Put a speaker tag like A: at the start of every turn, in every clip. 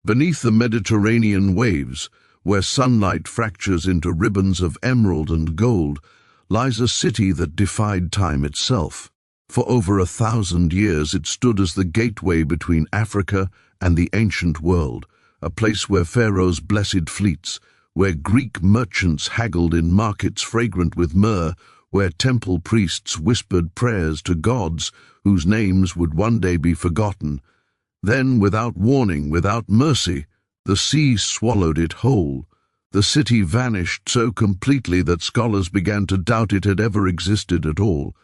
A: Beneath the Mediterranean waves, where sunlight fractures into ribbons of emerald and gold, lies a city that defied time itself. For over 1,000 years it stood as the gateway between Africa and the ancient world, a place where pharaohs blessed fleets, where Greek merchants haggled in markets fragrant with myrrh, where temple priests whispered prayers to gods whose names would one day be forgotten. Then, without warning, without mercy, the sea swallowed it whole. The city vanished so completely that scholars began to doubt it had ever existed at all.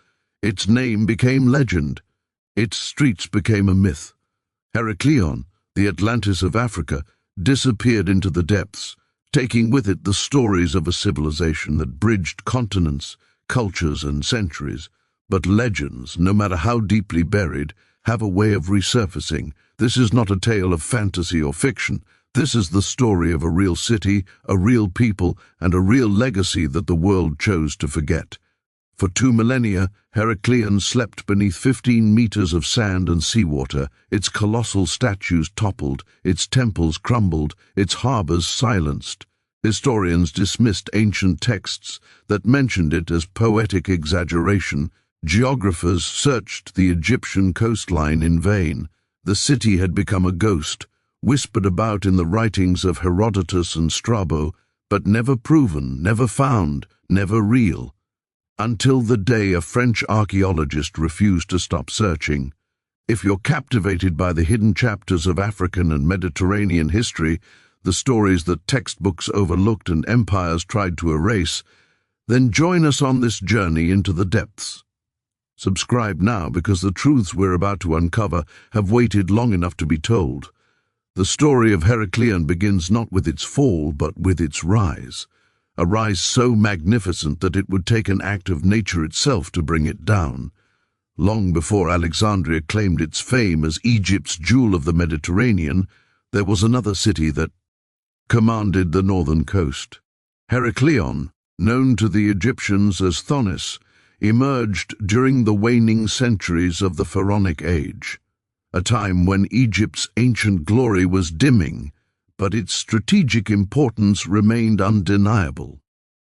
A: Its name became legend. Its streets became a myth. Heracleion, the Atlantis of Africa, disappeared into the depths, taking with it the stories of a civilization that bridged continents, cultures, and centuries. But legends, no matter how deeply buried, have a way of resurfacing. This is not a tale of fantasy or fiction. This is the story of a real city, a real people, and a real legacy that the world chose to forget. For 2 millennia, Heracleion slept beneath 15 meters of sand and seawater. Its colossal statues toppled, its temples crumbled, its harbors silenced. Historians dismissed ancient texts that mentioned it as poetic exaggeration. Geographers searched the Egyptian coastline in vain. The city had become a ghost, whispered about in the writings of Herodotus and Strabo, but never proven, never found, never real. Until the day a French archaeologist refused to stop searching. If you're captivated by the hidden chapters of African and Mediterranean history, the stories that textbooks overlooked and empires tried to erase, then join us on this journey into the depths. Subscribe now, because the truths we're about to uncover have waited long enough to be told. The story of Heracleion begins not with its fall, but with its rise. A rise so magnificent that it would take an act of nature itself to bring it down. Long before Alexandria claimed its fame as Egypt's jewel of the Mediterranean, there was another city that commanded the northern coast. Heracleion, known to the Egyptians as Thonis, emerged during the waning centuries of the Pharaonic Age, a time when Egypt's ancient glory was dimming, but its strategic importance remained undeniable.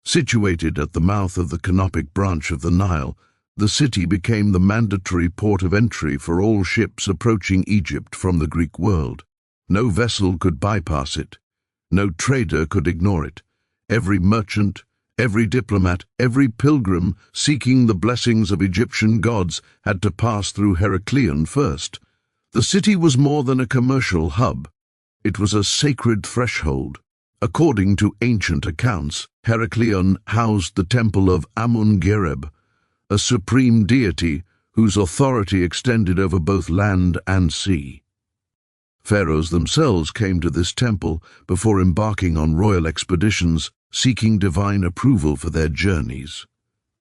A: Situated at the mouth of the canopic branch of the Nile, the city became the mandatory port of entry for all ships approaching Egypt from the Greek world. No vessel could bypass it. No trader could ignore it. Every merchant, every diplomat, every pilgrim seeking the blessings of Egyptian gods had to pass through Heracleion first. The city was more than a commercial hub. It was a sacred threshold. According to ancient accounts, Heracleion housed the temple of Abu Qir, a supreme deity whose authority extended over both land and sea. Pharaohs themselves came to this temple before embarking on royal expeditions, seeking divine approval for their journeys.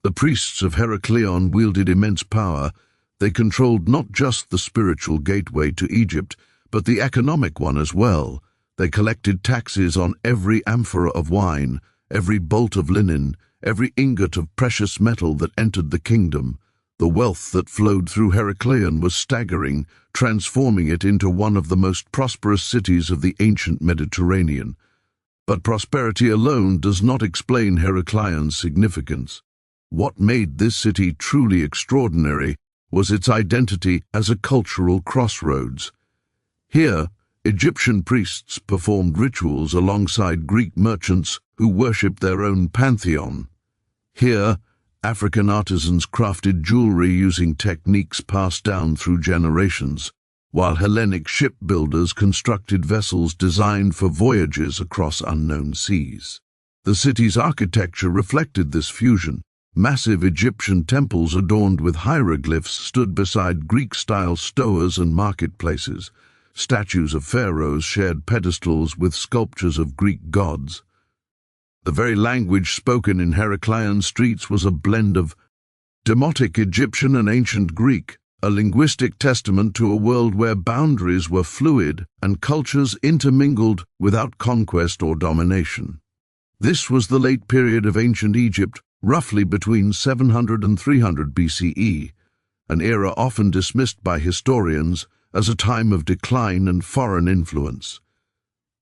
A: The priests of Heracleion wielded immense power. They controlled not just the spiritual gateway to Egypt, but the economic one as well. They collected taxes on every amphora of wine, every bolt of linen, every ingot of precious metal that entered the kingdom. The wealth that flowed through Heracleion was staggering, transforming it into one of the most prosperous cities of the ancient Mediterranean. But prosperity alone does not explain Heracleion's significance. What made this city truly extraordinary was its identity as a cultural crossroads. Here, Egyptian priests performed rituals alongside Greek merchants who worshipped their own pantheon. Here, African artisans crafted jewelry using techniques passed down through generations, while Hellenic shipbuilders constructed vessels designed for voyages across unknown seas. The city's architecture reflected this fusion. Massive Egyptian temples adorned with hieroglyphs stood beside Greek-style stores and marketplaces. Statues of pharaohs shared pedestals with sculptures of Greek gods. The very language spoken in Heracleion streets was a blend of Demotic Egyptian and ancient Greek, a linguistic testament to a world where boundaries were fluid and cultures intermingled without conquest or domination. This was the late period of ancient Egypt, roughly between 700 and 300 BCE, an era often dismissed by historians as a time of decline and foreign influence.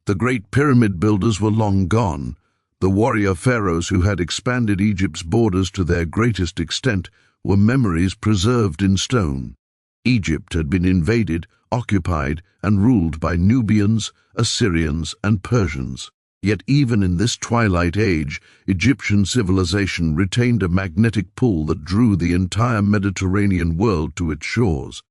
A: The great pyramid builders were long gone. The warrior pharaohs who had expanded Egypt's borders to their greatest extent were memories preserved in stone. Egypt had been invaded, occupied, and ruled by Nubians, Assyrians, and Persians. Yet even in this twilight age, Egyptian civilization retained a magnetic pull that drew the entire Mediterranean world to its shores.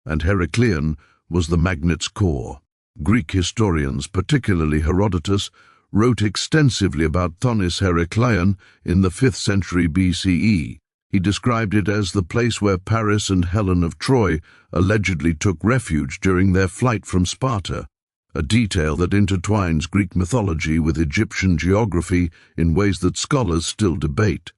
A: And Heracleion was the magnet's core. Greek historians, particularly Herodotus, wrote extensively about Thonis Heracleion in the 5th century BCE. He described it as the place where Paris and Helen of Troy allegedly took refuge during their flight from Sparta, a detail that intertwines Greek mythology with Egyptian geography in ways that scholars still debate.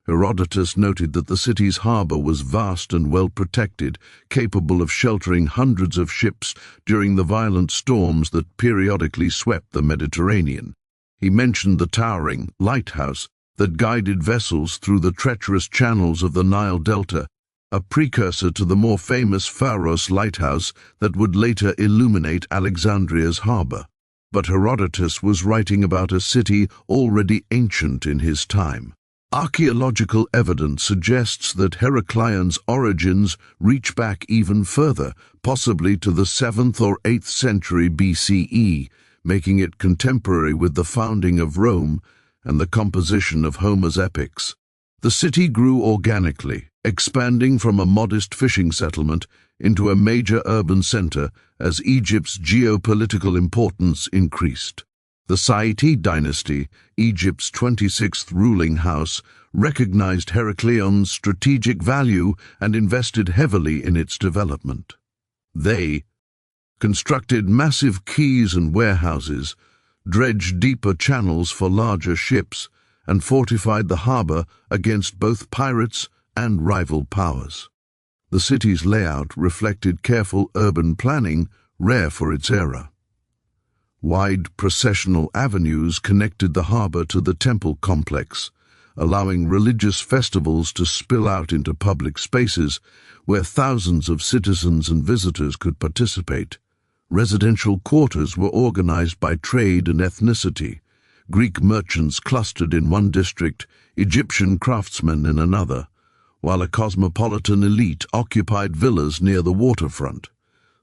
A: Herodotus noted that the city's harbor was vast and well protected, capable of sheltering hundreds of ships during the violent storms that periodically swept the Mediterranean. He mentioned the towering lighthouse that guided vessels through the treacherous channels of the Nile Delta, a precursor to the more famous Pharos lighthouse that would later illuminate Alexandria's harbor. But Herodotus was writing about a city already ancient in his time. Archaeological evidence suggests that Heracleion's origins reach back even further, possibly to the 7th or 8th century BCE, making it contemporary with the founding of Rome and the composition of Homer's epics. The city grew organically, expanding from a modest fishing settlement into a major urban center as Egypt's geopolitical importance increased. The Saite dynasty, Egypt's 26th ruling house, recognized Heracleion's strategic value and invested heavily in its development. They constructed massive quays and warehouses, dredged deeper channels for larger ships, and fortified the harbor against both pirates and rival powers. The city's layout reflected careful urban planning, rare for its era. Wide processional avenues connected the harbor to the temple complex, allowing religious festivals to spill out into public spaces where thousands of citizens and visitors could participate. Residential quarters were organized by trade and ethnicity. Greek merchants clustered in one district, Egyptian craftsmen in another, while a cosmopolitan elite occupied villas near the waterfront.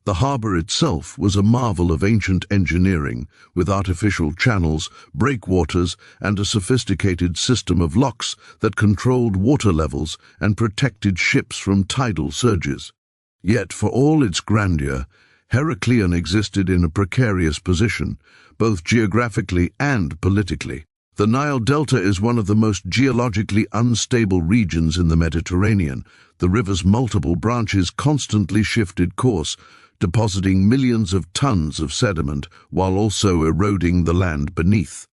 A: The harbor itself was a marvel of ancient engineering, with artificial channels, breakwaters, and a sophisticated system of locks that controlled water levels and protected ships from tidal surges. Yet, for all its grandeur, Heracleion existed in a precarious position, both geographically and politically. The Nile Delta is one of the most geologically unstable regions in the Mediterranean. The river's multiple branches constantly shifted course, depositing millions of tons of sediment while also eroding the land beneath.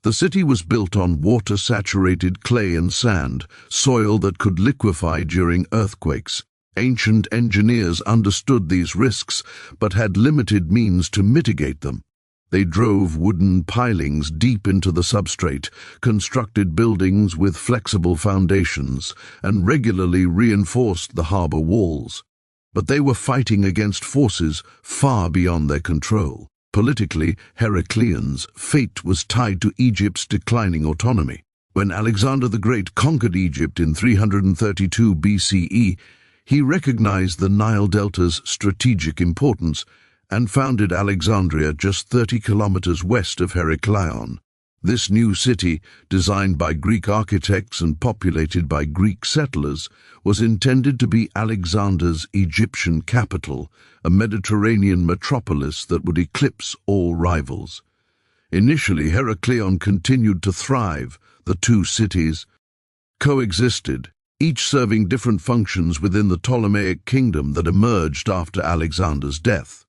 A: The city was built on water-saturated clay and sand, soil that could liquefy during earthquakes. Ancient engineers understood these risks, but had limited means to mitigate them. They drove wooden pilings deep into the substrate, constructed buildings with flexible foundations, and regularly reinforced the harbor walls. But they were fighting against forces far beyond their control. Politically, Heracleion's fate was tied to Egypt's declining autonomy. When Alexander the Great conquered Egypt in 332 BCE, he recognized the Nile Delta's strategic importance and founded Alexandria just 30 kilometers west of Heracleion. This new city, designed by Greek architects and populated by Greek settlers, was intended to be Alexander's Egyptian capital, a Mediterranean metropolis that would eclipse all rivals. Initially, Heracleion continued to thrive. The two cities coexisted, each serving different functions within the Ptolemaic kingdom that emerged after Alexander's death.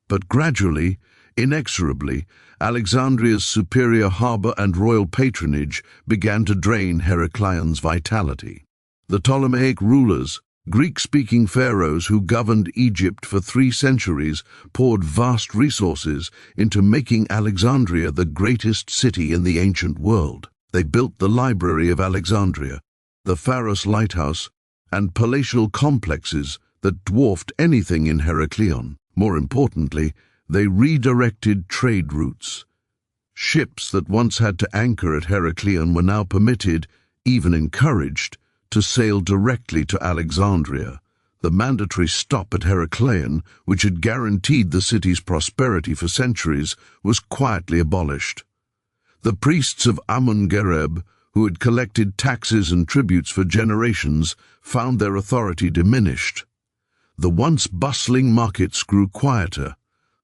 A: But gradually, inexorably, Alexandria's superior harbor and royal patronage began to drain Heracleion's vitality. The Ptolemaic rulers, Greek-speaking pharaohs who governed Egypt for 3 centuries, poured vast resources into making Alexandria the greatest city in the ancient world. They built the Library of Alexandria, the Pharos lighthouse, and palatial complexes that dwarfed anything in Heracleion. More importantly, They redirected trade routes. Ships that once had to anchor at Heracleion were now permitted, even encouraged, to sail directly to Alexandria. The mandatory stop at Heracleion, which had guaranteed the city's prosperity for centuries, was quietly abolished. The priests of Amun-Gereb, who had collected taxes and tributes for generations, found their authority diminished. The once bustling markets grew quieter.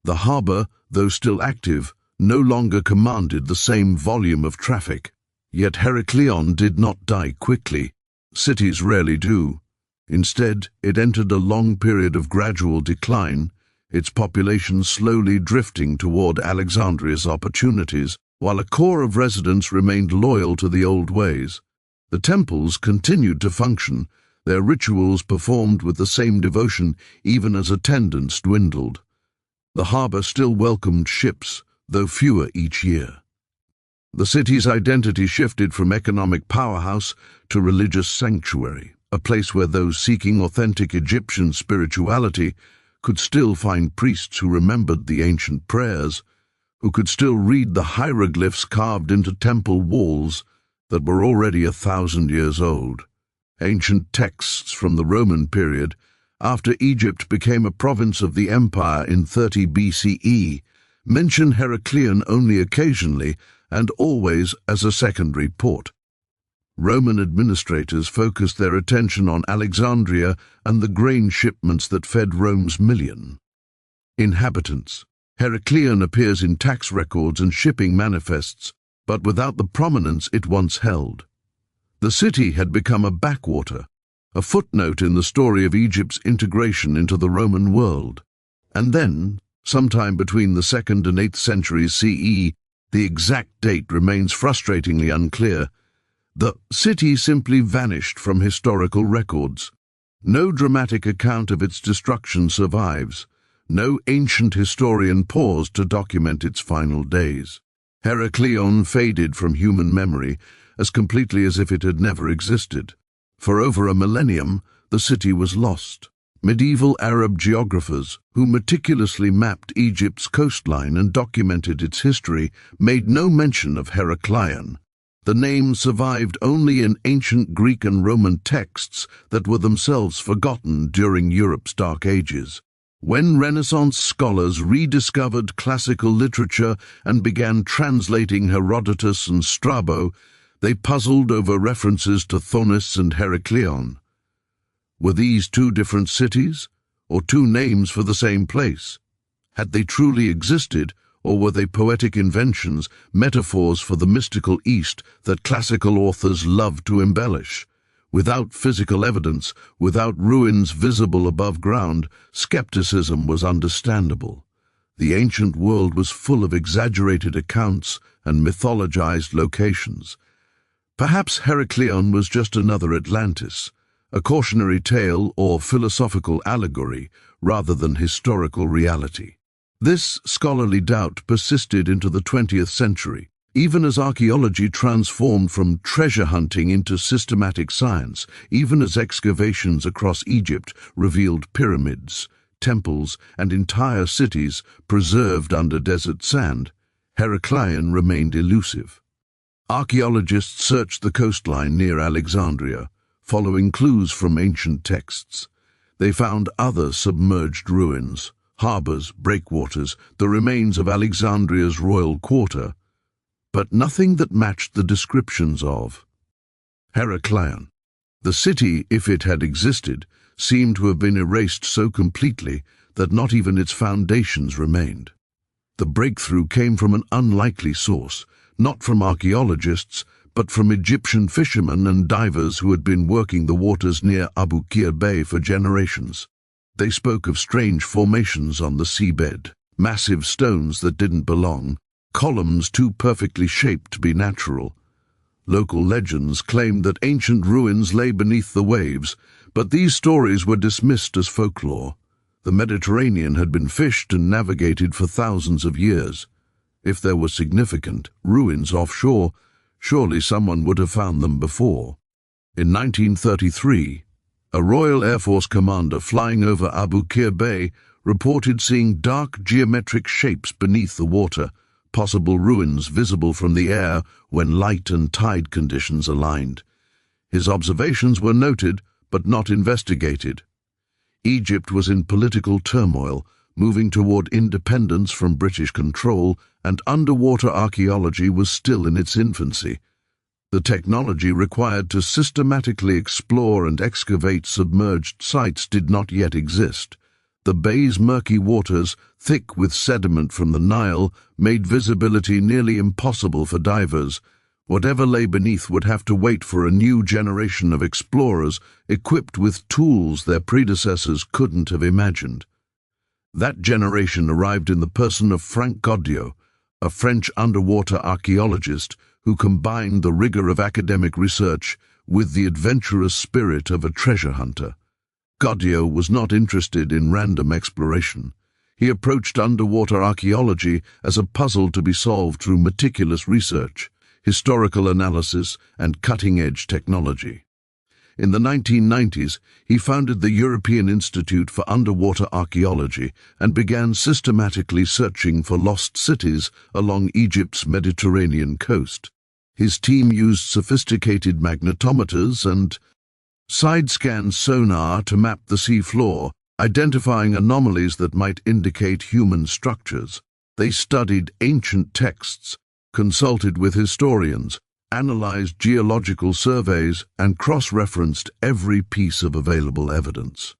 A: The harbour, though still active, no longer commanded the same volume of traffic. Yet Heracleion did not die quickly. Cities rarely do. Instead, it entered a long period of gradual decline, its population slowly drifting toward Alexandria's opportunities, while a core of residents remained loyal to the old ways. The temples continued to function, their rituals performed with the same devotion even as attendance dwindled. The harbour still welcomed ships, though fewer each year. The city's identity shifted from economic powerhouse to religious sanctuary, a place where those seeking authentic Egyptian spirituality could still find priests who remembered the ancient prayers, who could still read the hieroglyphs carved into temple walls that were already 1,000 years old. Ancient texts from the Roman period, after Egypt became a province of the empire in 30 BCE, mention Heracleion only occasionally and always as a secondary port. Roman administrators focused their attention on Alexandria and the grain shipments that fed Rome's million inhabitants. Heracleion appears in tax records and shipping manifests, but without the prominence it once held. The city had become a backwater, a footnote in the story of Egypt's integration into the Roman world. And then, sometime between the 2nd and 8th centuries CE, the exact date remains frustratingly unclear, the city simply vanished from historical records. No dramatic account of its destruction survives. No ancient historian paused to document its final days. Heracleion faded from human memory as completely as if it had never existed. For over a millennium, the city was lost. Medieval Arab geographers, who meticulously mapped Egypt's coastline and documented its history, made no mention of Heracleion. The name survived only in ancient Greek and Roman texts that were themselves forgotten during Europe's Dark Ages. When Renaissance scholars rediscovered classical literature and began translating Herodotus and Strabo, they puzzled over references to Thonis and Heracleion. Were these two different cities, or two names for the same place? Had they truly existed, or were they poetic inventions, metaphors for the mystical East that classical authors loved to embellish? Without physical evidence, without ruins visible above ground, skepticism was understandable. The ancient world was full of exaggerated accounts and mythologized locations. Perhaps Heracleion was just another Atlantis, a cautionary tale or philosophical allegory rather than historical reality. This scholarly doubt persisted into the 20th century, even as archaeology transformed from treasure hunting into systematic science, even as excavations across Egypt revealed pyramids, temples, and entire cities preserved under desert sand, Heracleion remained elusive. Archaeologists searched the coastline near Alexandria, following clues from ancient texts. They found other submerged ruins, harbours, breakwaters, the remains of Alexandria's royal quarter, but nothing that matched the descriptions of Heracleion. The city, if it had existed, seemed to have been erased so completely that not even its foundations remained. The breakthrough came from an unlikely source, not from archaeologists, but from Egyptian fishermen and divers who had been working the waters near Abu Qir Bay for generations. They spoke of strange formations on the seabed, massive stones that didn't belong, columns too perfectly shaped to be natural. Local legends claimed that ancient ruins lay beneath the waves, but these stories were dismissed as folklore. The Mediterranean had been fished and navigated for thousands of years. If there were significant ruins offshore, surely someone would have found them before. In 1933, a Royal Air Force commander flying over Abu Qir Bay reported seeing dark geometric shapes beneath the water, possible ruins visible from the air when light and tide conditions aligned. His observations were noted, but not investigated. Egypt was in political turmoil, moving toward independence from British control, and underwater archaeology was still in its infancy. The technology required to systematically explore and excavate submerged sites did not yet exist. The bay's murky waters, thick with sediment from the Nile, made visibility nearly impossible for divers. Whatever lay beneath would have to wait for a new generation of explorers equipped with tools their predecessors couldn't have imagined. That generation arrived in the person of Frank Goddio, a French underwater archaeologist who combined the rigor of academic research with the adventurous spirit of a treasure hunter. Goddio was not interested in random exploration. He approached underwater archaeology as a puzzle to be solved through meticulous research, historical analysis, and cutting-edge technology. In the 1990s, he founded the European Institute for Underwater Archaeology and began systematically searching for lost cities along Egypt's Mediterranean coast. His team used sophisticated magnetometers and side-scan sonar to map the sea floor, identifying anomalies that might indicate human structures. They studied ancient texts, consulted with historians, analyzed geological surveys, and cross-referenced every piece of available evidence.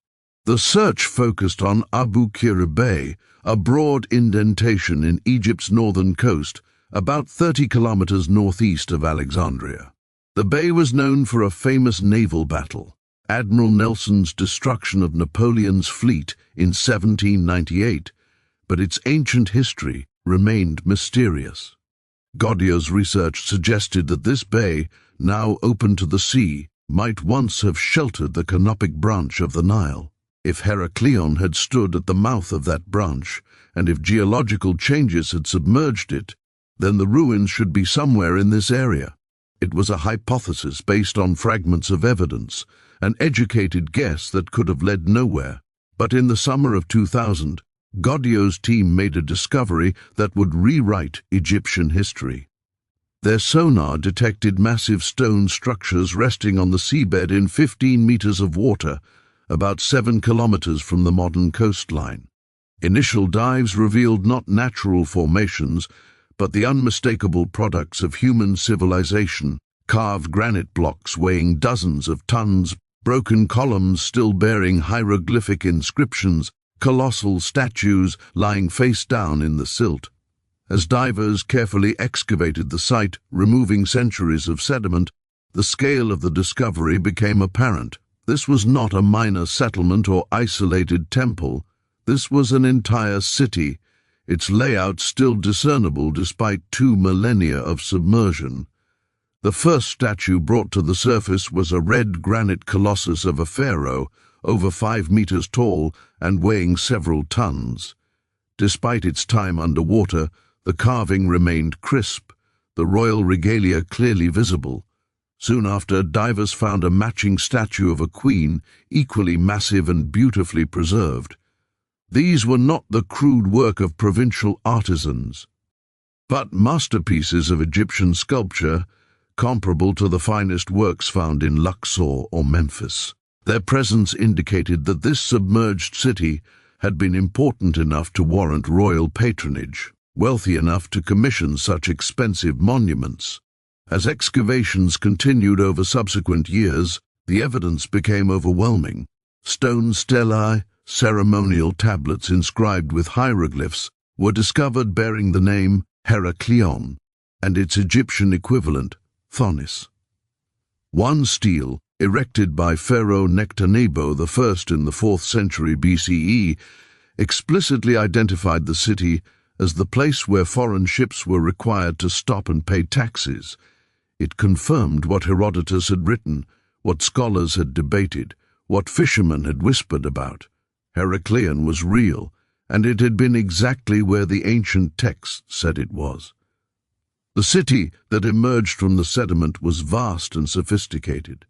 A: The search focused on Abu Qir Bay, a broad indentation in Egypt's northern coast, about 30 kilometers northeast of Alexandria. The bay was known for a famous naval battle, Admiral Nelson's destruction of Napoleon's fleet in 1798, but its ancient history remained mysterious. Goddio's research suggested that this bay, now open to the sea, might once have sheltered the canopic branch of the Nile. If Heracleion had stood at the mouth of that branch, and if geological changes had submerged it, then the ruins should be somewhere in this area. It was a hypothesis based on fragments of evidence, an educated guess that could have led nowhere. But in the summer of 2000, Goddio's team made a discovery that would rewrite Egyptian history. Their sonar detected massive stone structures resting on the seabed in 15 meters of water, about 7 kilometers from the modern coastline. Initial dives revealed not natural formations, but the unmistakable products of human civilization: carved granite blocks weighing dozens of tons, broken columns still bearing hieroglyphic inscriptions, colossal statues lying face down in the silt. As divers carefully excavated the site, removing centuries of sediment, the scale of the discovery became apparent. This was not a minor settlement or isolated temple. This was an entire city, its layout still discernible despite 2 millennia of submersion. The first statue brought to the surface was a red granite colossus of a pharaoh, over 5 meters tall and weighing several tons. Despite its time underwater, the carving remained crisp, the royal regalia clearly visible. Soon after, divers found a matching statue of a queen, equally massive and beautifully preserved. These were not the crude work of provincial artisans, but masterpieces of Egyptian sculpture, comparable to the finest works found in Luxor or Memphis. Their presence indicated that this submerged city had been important enough to warrant royal patronage, wealthy enough to commission such expensive monuments. As excavations continued over subsequent years, the evidence became overwhelming. Stone stelae, ceremonial tablets inscribed with hieroglyphs, were discovered bearing the name Heracleion and its Egyptian equivalent, Thonis. One stele, erected by Pharaoh Nectanebo I in the 4th century BCE, explicitly identified the city as the place where foreign ships were required to stop and pay taxes. It confirmed what Herodotus had written, what scholars had debated, what fishermen had whispered about. Heracleion was real, and it had been exactly where the ancient texts said it was. The city that emerged from the sediment was vast and sophisticated.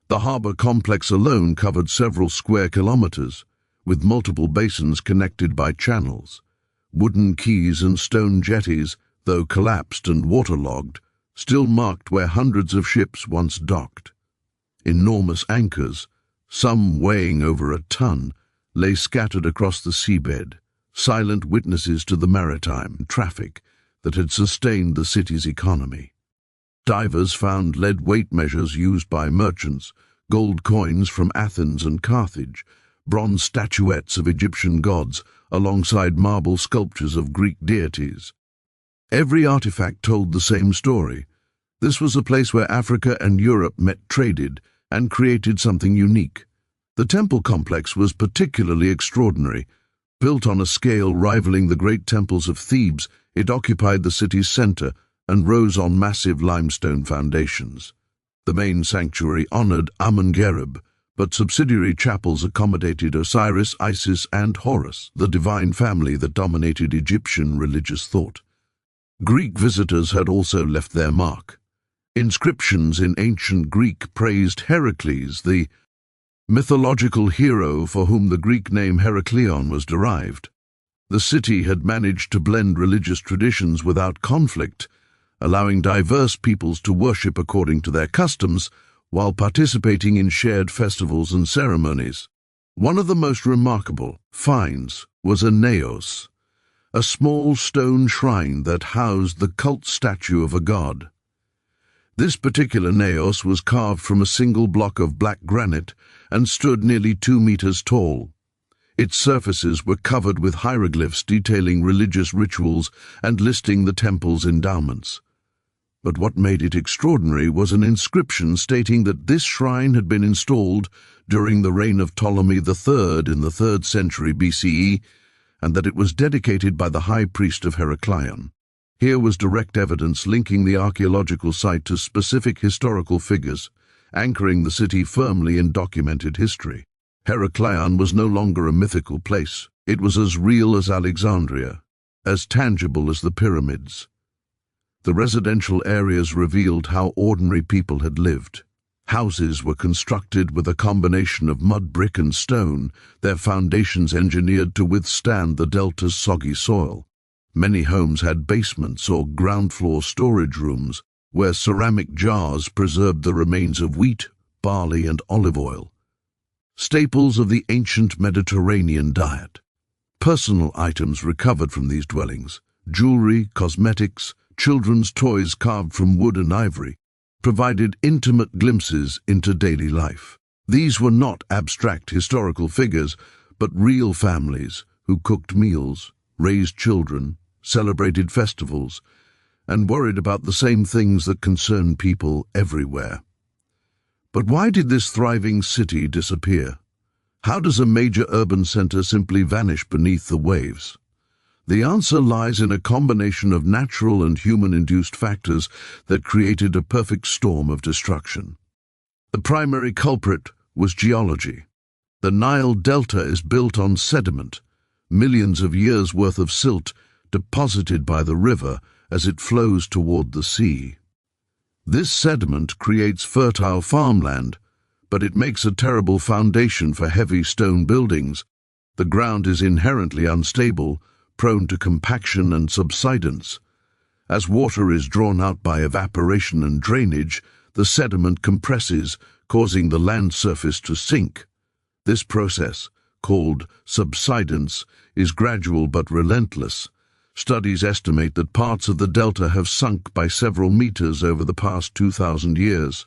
A: The harbor complex alone covered several square kilometers, with multiple basins connected by channels. Wooden quays and stone jetties, though collapsed and waterlogged, still marked where hundreds of ships once docked. Enormous anchors, some weighing over a ton, lay scattered across the seabed, silent witnesses to the maritime traffic that had sustained the city's economy. Divers found lead weight measures used by merchants, gold coins from Athens and Carthage, bronze statuettes of Egyptian gods alongside marble sculptures of Greek deities. Every artifact told the same story. This was a place where Africa and Europe met, traded, and created something unique. The temple complex was particularly extraordinary. Built on a scale rivaling the great temples of Thebes, it occupied the city's center and rose on massive limestone foundations. The main sanctuary honored Amun-Gerib, but subsidiary chapels accommodated Osiris, Isis, and Horus, the divine family that dominated Egyptian religious thought. Greek visitors had also left their mark. Inscriptions in ancient Greek praised Heracles, the mythological hero for whom the Greek name Heracleion was derived. The city had managed to blend religious traditions without conflict, allowing diverse peoples to worship according to their customs while participating in shared festivals and ceremonies. One of the most remarkable finds was a naos, a small stone shrine that housed the cult statue of a god. This particular naos was carved from a single block of black granite and stood nearly 2 meters tall. Its surfaces were covered with hieroglyphs detailing religious rituals and listing the temple's endowments. But what made it extraordinary was an inscription stating that this shrine had been installed during the reign of Ptolemy III in the 3rd century BCE, and that it was dedicated by the high priest of Heracleion. Here was direct evidence linking the archaeological site to specific historical figures, anchoring the city firmly in documented history. Heracleion was no longer a mythical place. It was as real as Alexandria, as tangible as the pyramids. The residential areas revealed how ordinary people had lived. Houses were constructed with a combination of mud, brick, and stone, their foundations engineered to withstand the delta's soggy soil. Many homes had basements or ground-floor storage rooms where ceramic jars preserved the remains of wheat, barley, and olive oil, staples of the ancient Mediterranean diet. Personal items recovered from these dwellings, jewelry, cosmetics, children's toys carved from wood and ivory, provided intimate glimpses into daily life. These were not abstract historical figures, but real families who cooked meals, raised children, celebrated festivals, and worried about the same things that concern people everywhere. But why did this thriving city disappear? How does a major urban center simply vanish beneath the waves? The answer lies in a combination of natural and human-induced factors that created a perfect storm of destruction. The primary culprit was geology. The Nile Delta is built on sediment, millions of years' worth of silt deposited by the river as it flows toward the sea. This sediment creates fertile farmland, but it makes a terrible foundation for heavy stone buildings. The ground is inherently unstable, prone to compaction and subsidence. As water is drawn out by evaporation and drainage, the sediment compresses, causing the land surface to sink. This process, called subsidence, is gradual but relentless. Studies estimate that parts of the delta have sunk by several meters over the past 2,000 years.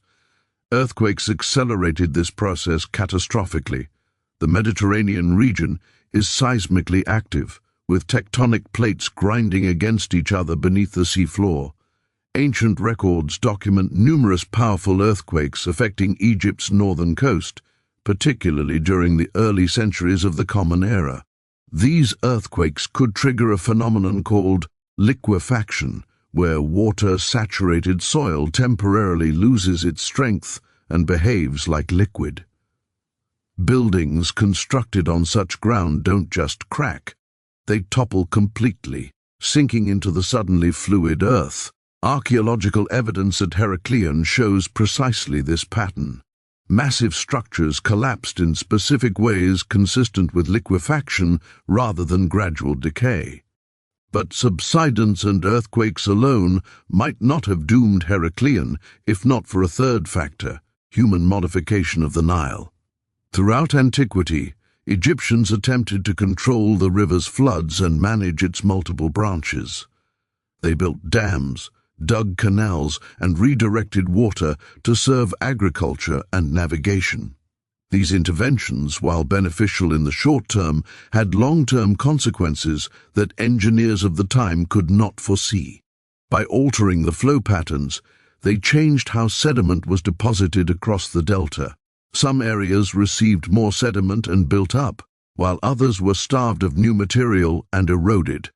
A: Earthquakes accelerated this process catastrophically. The Mediterranean region is seismically active, with tectonic plates grinding against each other beneath the seafloor. Ancient records document numerous powerful earthquakes affecting Egypt's northern coast, particularly during the early centuries of the Common Era. These earthquakes could trigger a phenomenon called liquefaction, where water-saturated soil temporarily loses its strength and behaves like liquid. Buildings constructed on such ground don't just crack. They topple completely, sinking into the suddenly fluid earth. Archaeological evidence at Heracleion shows precisely this pattern. Massive structures collapsed in specific ways consistent with liquefaction rather than gradual decay. But subsidence and earthquakes alone might not have doomed Heracleion if not for a third factor: human modification of the Nile. Throughout antiquity, Egyptians attempted to control the river's floods and manage its multiple branches. They built dams, dug canals, and redirected water to serve agriculture and navigation. These interventions, while beneficial in the short term, had long-term consequences that engineers of the time could not foresee. By altering the flow patterns, they changed how sediment was deposited across the delta. Some areas received more sediment and built up, while others were starved of new material and eroded.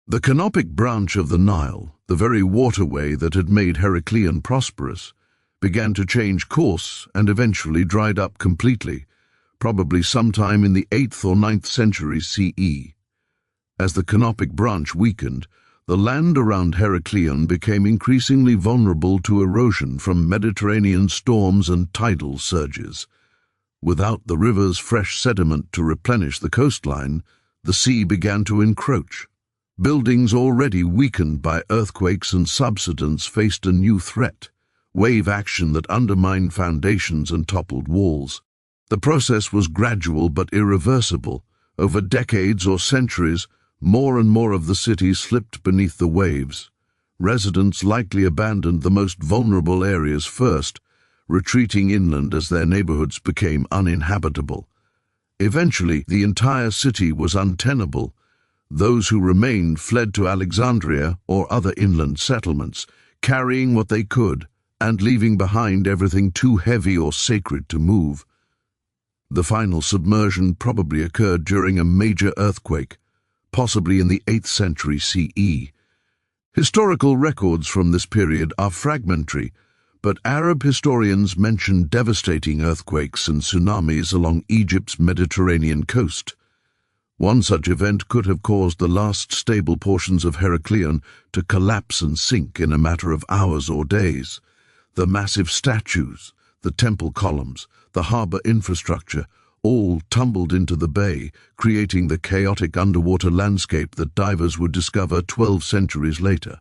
A: The canopic branch of the Nile, the very waterway that had made Heracleion prosperous, began to change course and eventually dried up completely, probably sometime in the 8th or 9th century CE. As the canopic branch weakened, the land around Heracleion became increasingly vulnerable to erosion from Mediterranean storms and tidal surges. Without the river's fresh sediment to replenish the coastline, the sea began to encroach. Buildings already weakened by earthquakes and subsidence faced a new threat: wave action that undermined foundations and toppled walls. The process was gradual but irreversible. Over decades or centuries, more and more of the city slipped beneath the waves. Residents likely abandoned the most vulnerable areas first, retreating inland as their neighborhoods became uninhabitable. Eventually, the entire city was untenable. Those who remained fled to Alexandria or other inland settlements, carrying what they could and leaving behind everything too heavy or sacred to move. The final submersion probably occurred during a major earthquake, possibly in the 8th century CE. Historical records from this period are fragmentary, but Arab historians mention devastating earthquakes and tsunamis along Egypt's Mediterranean coast. One such event could have caused the last stable portions of Heracleion to collapse and sink in a matter of hours or days. The massive statues, the temple columns, the harbor infrastructure, all tumbled into the bay, creating the chaotic underwater landscape that divers would discover 12 centuries later.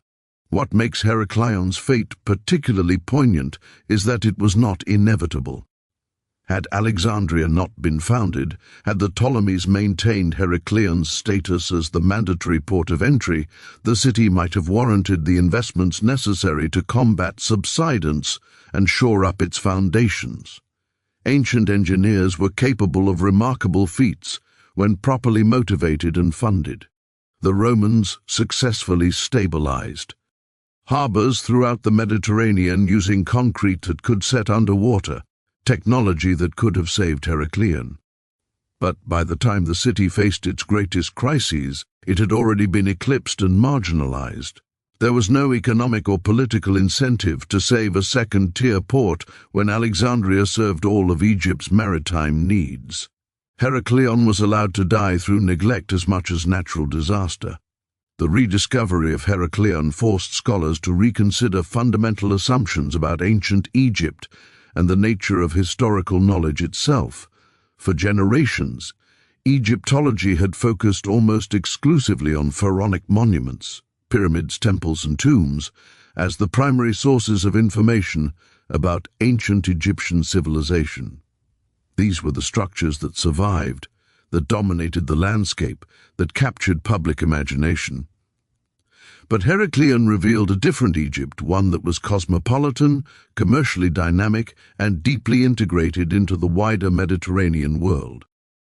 A: What makes Heracleion's fate particularly poignant is that it was not inevitable. Had Alexandria not been founded, had the Ptolemies maintained Heracleion's status as the mandatory port of entry, the city might have warranted the investments necessary to combat subsidence and shore up its foundations. Ancient engineers were capable of remarkable feats when properly motivated and funded. The Romans successfully stabilized harbors throughout the Mediterranean using concrete that could set underwater, technology that could have saved Heracleion. But by the time the city faced its greatest crises, it had already been eclipsed and marginalized. There was no economic or political incentive to save a second-tier port when Alexandria served all of Egypt's maritime needs. Heracleion was allowed to die through neglect as much as natural disaster. The rediscovery of Heracleion forced scholars to reconsider fundamental assumptions about ancient Egypt and the nature of historical knowledge itself. For generations, Egyptology had focused almost exclusively on pharaonic monuments, pyramids, temples, and tombs, as the primary sources of information about ancient Egyptian civilization. These were the structures that survived, that dominated the landscape, that captured public imagination. But Heracleion revealed a different Egypt, one that was cosmopolitan, commercially dynamic, and deeply integrated into the wider Mediterranean world.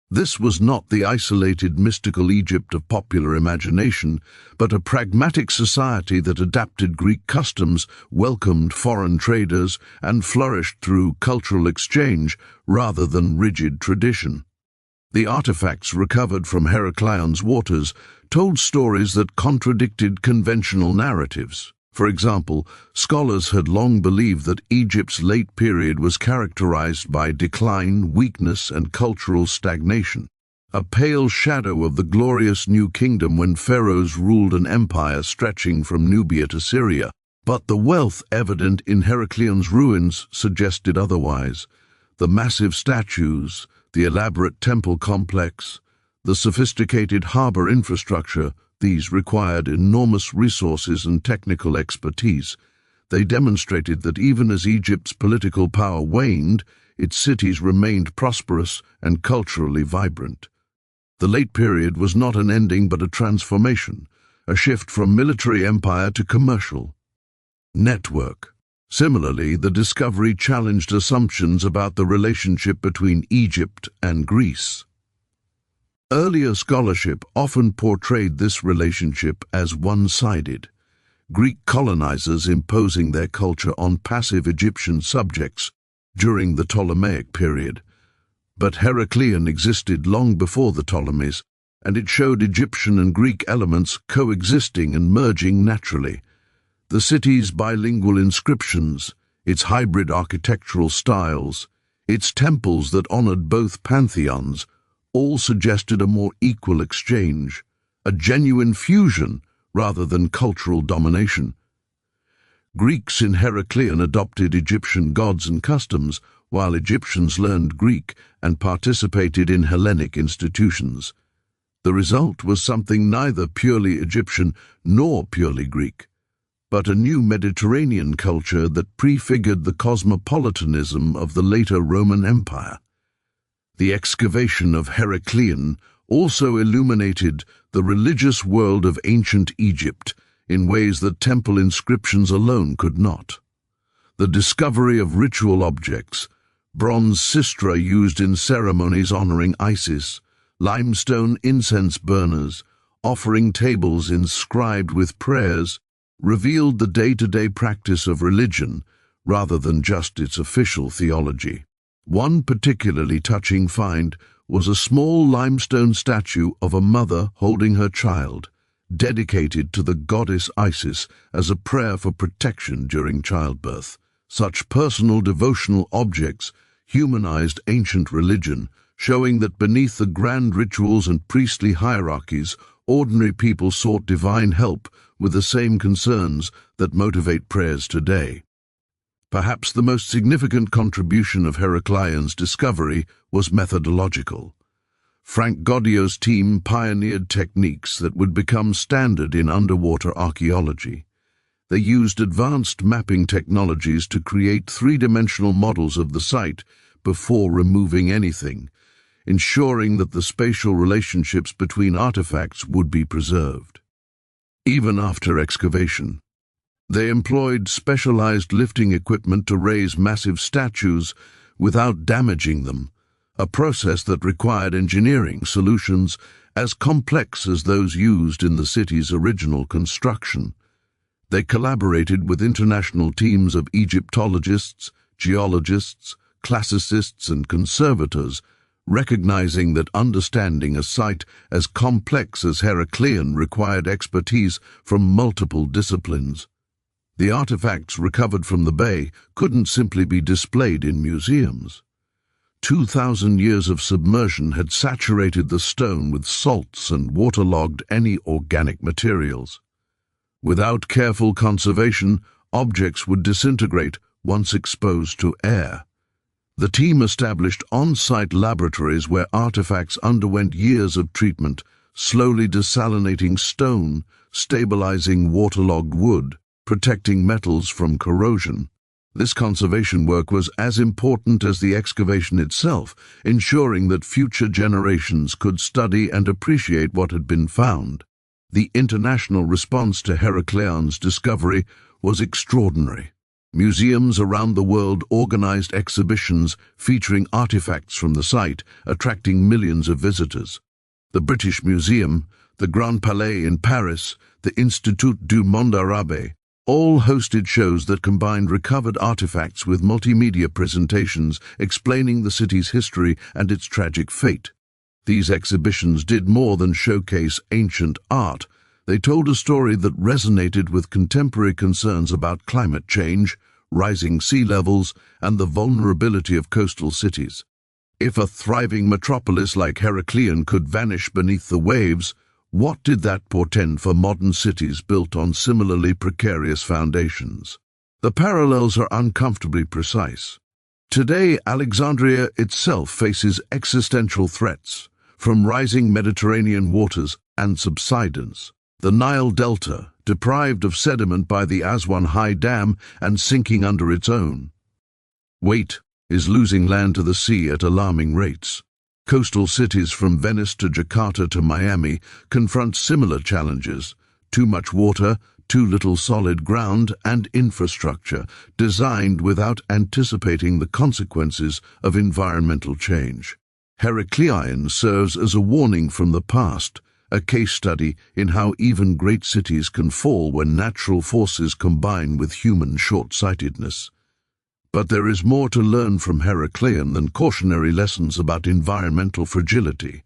A: This was not the isolated mystical Egypt of popular imagination, but a pragmatic society that adapted Greek customs, welcomed foreign traders, and flourished through cultural exchange rather than rigid tradition. The artifacts recovered from Heracleion's waters told stories that contradicted conventional narratives. For example, scholars had long believed that Egypt's late period was characterized by decline, weakness, and cultural stagnation, a pale shadow of the glorious New Kingdom when pharaohs ruled an empire stretching from Nubia to Syria. But the wealth evident in Heracleion's ruins suggested otherwise. The massive statues, the elaborate temple complex, the sophisticated harbor infrastructure, these required enormous resources and technical expertise. They demonstrated that even as Egypt's political power waned, its cities remained prosperous and culturally vibrant. The late period was not an ending but a transformation, a shift from military empire to commercial network. Similarly, the discovery challenged assumptions about the relationship between Egypt and Greece. Earlier scholarship often portrayed this relationship as one-sided, Greek colonizers imposing their culture on passive Egyptian subjects during the Ptolemaic period. But Heracleion existed long before the Ptolemies, and it showed Egyptian and Greek elements coexisting and merging naturally. The city's bilingual inscriptions, its hybrid architectural styles, its temples that honored both pantheons, all suggested a more equal exchange, a genuine fusion rather than cultural domination. Greeks in Heracleion adopted Egyptian gods and customs, while Egyptians learned Greek and participated in Hellenic institutions. The result was something neither purely Egyptian nor purely Greek, but a new Mediterranean culture that prefigured the cosmopolitanism of the later Roman Empire. The excavation of Heracleion also illuminated the religious world of ancient Egypt in ways that temple inscriptions alone could not. The discovery of ritual objects, bronze sistra used in ceremonies honoring Isis, limestone incense burners, offering tables inscribed with prayers, revealed the day-to-day practice of religion rather than just its official theology. One particularly touching find was a small limestone statue of a mother holding her child, dedicated to the goddess Isis as a prayer for protection during childbirth. Such personal devotional objects humanized ancient religion, showing that beneath the grand rituals and priestly hierarchies, ordinary people sought divine help with the same concerns that motivate prayers today. Perhaps the most significant contribution of Heracleion's discovery was methodological. Frank Godio's team pioneered techniques that would become standard in underwater archaeology. They used advanced mapping technologies to create three-dimensional models of the site before removing anything, ensuring that the spatial relationships between artifacts would be preserved. Even after excavation, they employed specialized lifting equipment to raise massive statues without damaging them, a process that required engineering solutions as complex as those used in the city's original construction. They collaborated with international teams of Egyptologists, geologists, classicists, and conservators, recognizing that understanding a site as complex as Heracleion required expertise from multiple disciplines. The artifacts recovered from the bay couldn't simply be displayed in museums. 2,000 years of submersion had saturated the stone with salts and waterlogged any organic materials. Without careful conservation, objects would disintegrate once exposed to air. The team established on-site laboratories where artifacts underwent years of treatment, slowly desalinating stone, stabilizing waterlogged wood, protecting metals from corrosion. This conservation work was as important as the excavation itself, ensuring that future generations could study and appreciate what had been found. The international response to Heracleion's discovery was extraordinary. Museums around the world organized exhibitions featuring artifacts from the site, attracting millions of visitors. The British Museum, the Grand Palais in Paris, the Institut du Monde Arabe, all hosted shows that combined recovered artifacts with multimedia presentations explaining the city's history and its tragic fate. These exhibitions did more than showcase ancient art. They told a story that resonated with contemporary concerns about climate change, rising sea levels, and the vulnerability of coastal cities. If a thriving metropolis like Heracleion could vanish beneath the waves, what did that portend for modern cities built on similarly precarious foundations? The parallels are uncomfortably precise. Today, Alexandria itself faces existential threats, from rising Mediterranean waters and subsidence. The Nile Delta, deprived of sediment by the Aswan High Dam and sinking under its own weight, is losing land to the sea at alarming rates. Coastal cities from Venice to Jakarta to Miami confront similar challenges: too much water, too little solid ground, and infrastructure designed without anticipating the consequences of environmental change. Heracleion serves as a warning from the past, a case study in how even great cities can fall when natural forces combine with human short-sightedness. But there is more to learn from Heracleion than cautionary lessons about environmental fragility.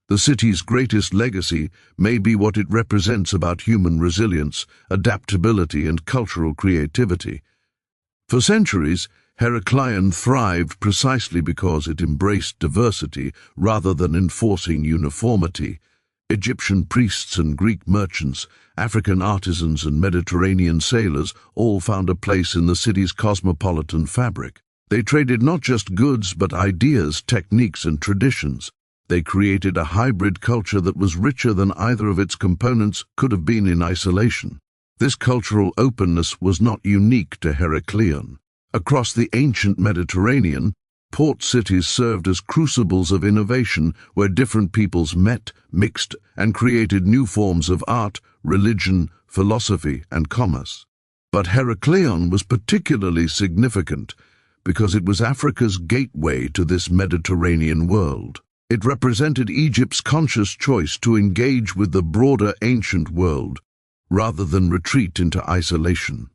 A: The city's greatest legacy may be what it represents about human resilience, adaptability, and cultural creativity. For centuries, Heracleion thrived precisely because it embraced diversity rather than enforcing uniformity. Egyptian priests and Greek merchants, African artisans and Mediterranean sailors all found a place in the city's cosmopolitan fabric. They traded not just goods but ideas, techniques, and traditions. They created a hybrid culture that was richer than either of its components could have been in isolation. This cultural openness was not unique to Heracleion. Across the ancient Mediterranean, port cities served as crucibles of innovation where different peoples met, mixed, and created new forms of art, religion, philosophy, and commerce. But Heracleion was particularly significant because it was Africa's gateway to this Mediterranean world. It represented Egypt's conscious choice to engage with the broader ancient world rather than retreat into isolation.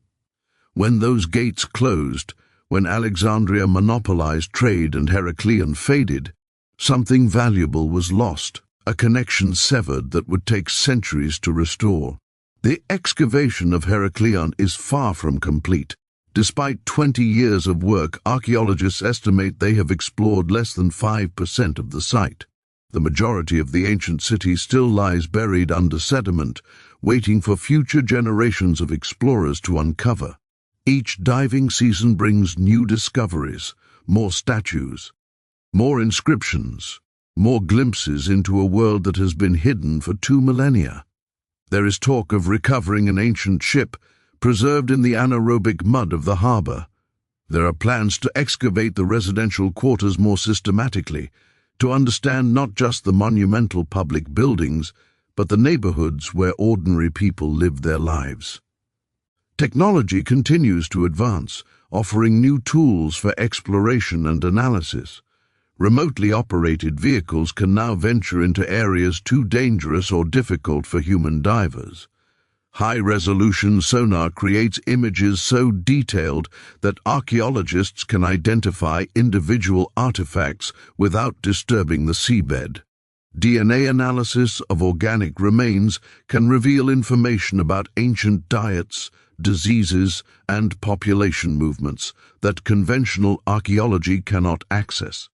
A: When those gates closed, when Alexandria monopolized trade and Heracleion faded, something valuable was lost, a connection severed that would take centuries to restore. The excavation of Heracleion is far from complete. Despite 20 years of work, archaeologists estimate they have explored less than 5% of the site. The majority of the ancient city still lies buried under sediment, waiting for future generations of explorers to uncover. Each diving season brings new discoveries, more statues, more inscriptions, more glimpses into a world that has been hidden for 2 millennia. There is talk of recovering an ancient ship preserved in the anaerobic mud of the harbor. There are plans to excavate the residential quarters more systematically, to understand not just the monumental public buildings, but the neighborhoods where ordinary people live their lives. Technology continues to advance, offering new tools for exploration and analysis. Remotely operated vehicles can now venture into areas too dangerous or difficult for human divers. High-resolution sonar creates images so detailed that archaeologists can identify individual artifacts without disturbing the seabed. DNA analysis of organic remains can reveal information about ancient diets, diseases, and population movements that conventional archaeology cannot access.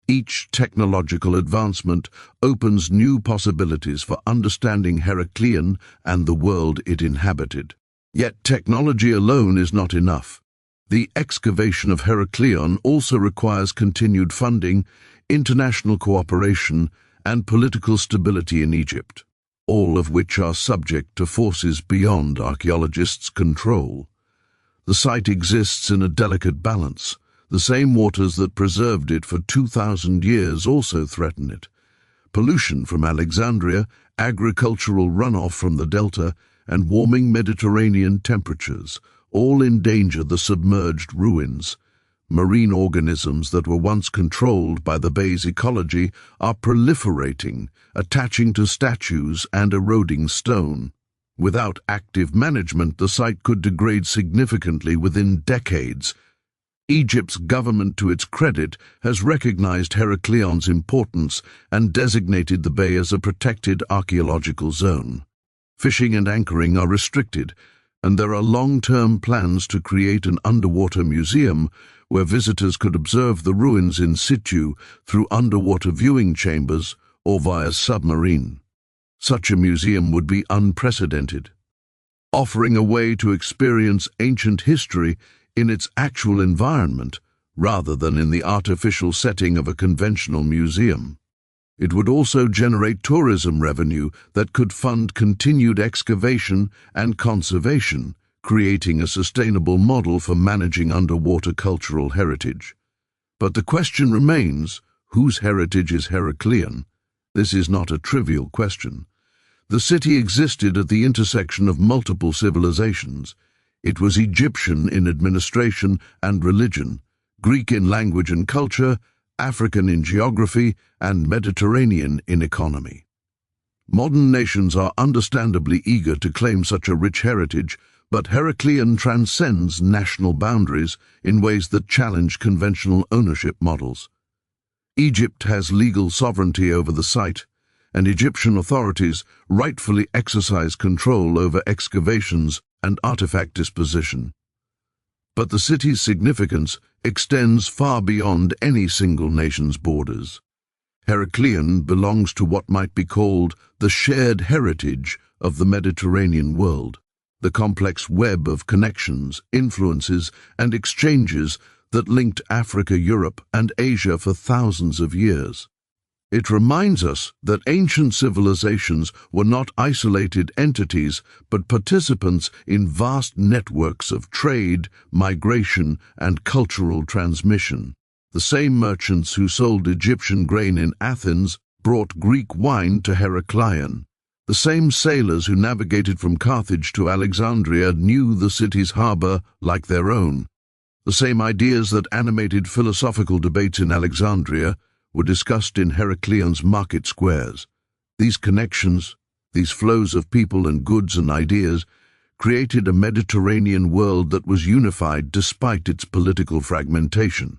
A: Each technological advancement opens new possibilities for understanding Heracleion and the world it inhabited. Yet technology alone is not enough. The excavation of Heracleion also requires continued funding, international cooperation, and political stability in Egypt, all of which are subject to forces beyond archaeologists' control. The site exists in a delicate balance. The same waters that preserved it for 2,000 years also threaten it. Pollution from Alexandria, agricultural runoff from the delta, and warming Mediterranean temperatures all endanger the submerged ruins. Marine organisms that were once controlled by the bay's ecology are proliferating, attaching to statues and eroding stone. Without active management, the site could degrade significantly within decades. Egypt's government, to its credit, has recognized Heracleion's importance and designated the bay as a protected archaeological zone. Fishing and anchoring are restricted, and there are long-term plans to create an underwater museum where visitors could observe the ruins in situ through underwater viewing chambers or via submarine. Such a museum would be unprecedented, offering a way to experience ancient history in its actual environment rather than in the artificial setting of a conventional museum. It would also generate tourism revenue that could fund continued excavation and conservation, creating a sustainable model for managing underwater cultural heritage. But the question remains, whose heritage is Heracleion? This is not a trivial question. The city existed at the intersection of multiple civilizations. It was Egyptian in administration and religion, Greek in language and culture, African in geography, and Mediterranean in economy. Modern nations are understandably eager to claim such a rich heritage, but Heracleion transcends national boundaries in ways that challenge conventional ownership models. Egypt has legal sovereignty over the site, and Egyptian authorities rightfully exercise control over excavations and artifact disposition. But the city's significance extends far beyond any single nation's borders. Heracleion belongs to what might be called the shared heritage of the Mediterranean world, the complex web of connections, influences, and exchanges that linked Africa, Europe, and Asia for thousands of years. It reminds us that ancient civilizations were not isolated entities, but participants in vast networks of trade, migration, and cultural transmission. The same merchants who sold Egyptian grain in Athens brought Greek wine to Heracleion. The same sailors who navigated from Carthage to Alexandria knew the city's harbor like their own. The same ideas that animated philosophical debates in Alexandria were discussed in Heracleion's market squares. These connections, these flows of people and goods and ideas, created a Mediterranean world that was unified despite its political fragmentation.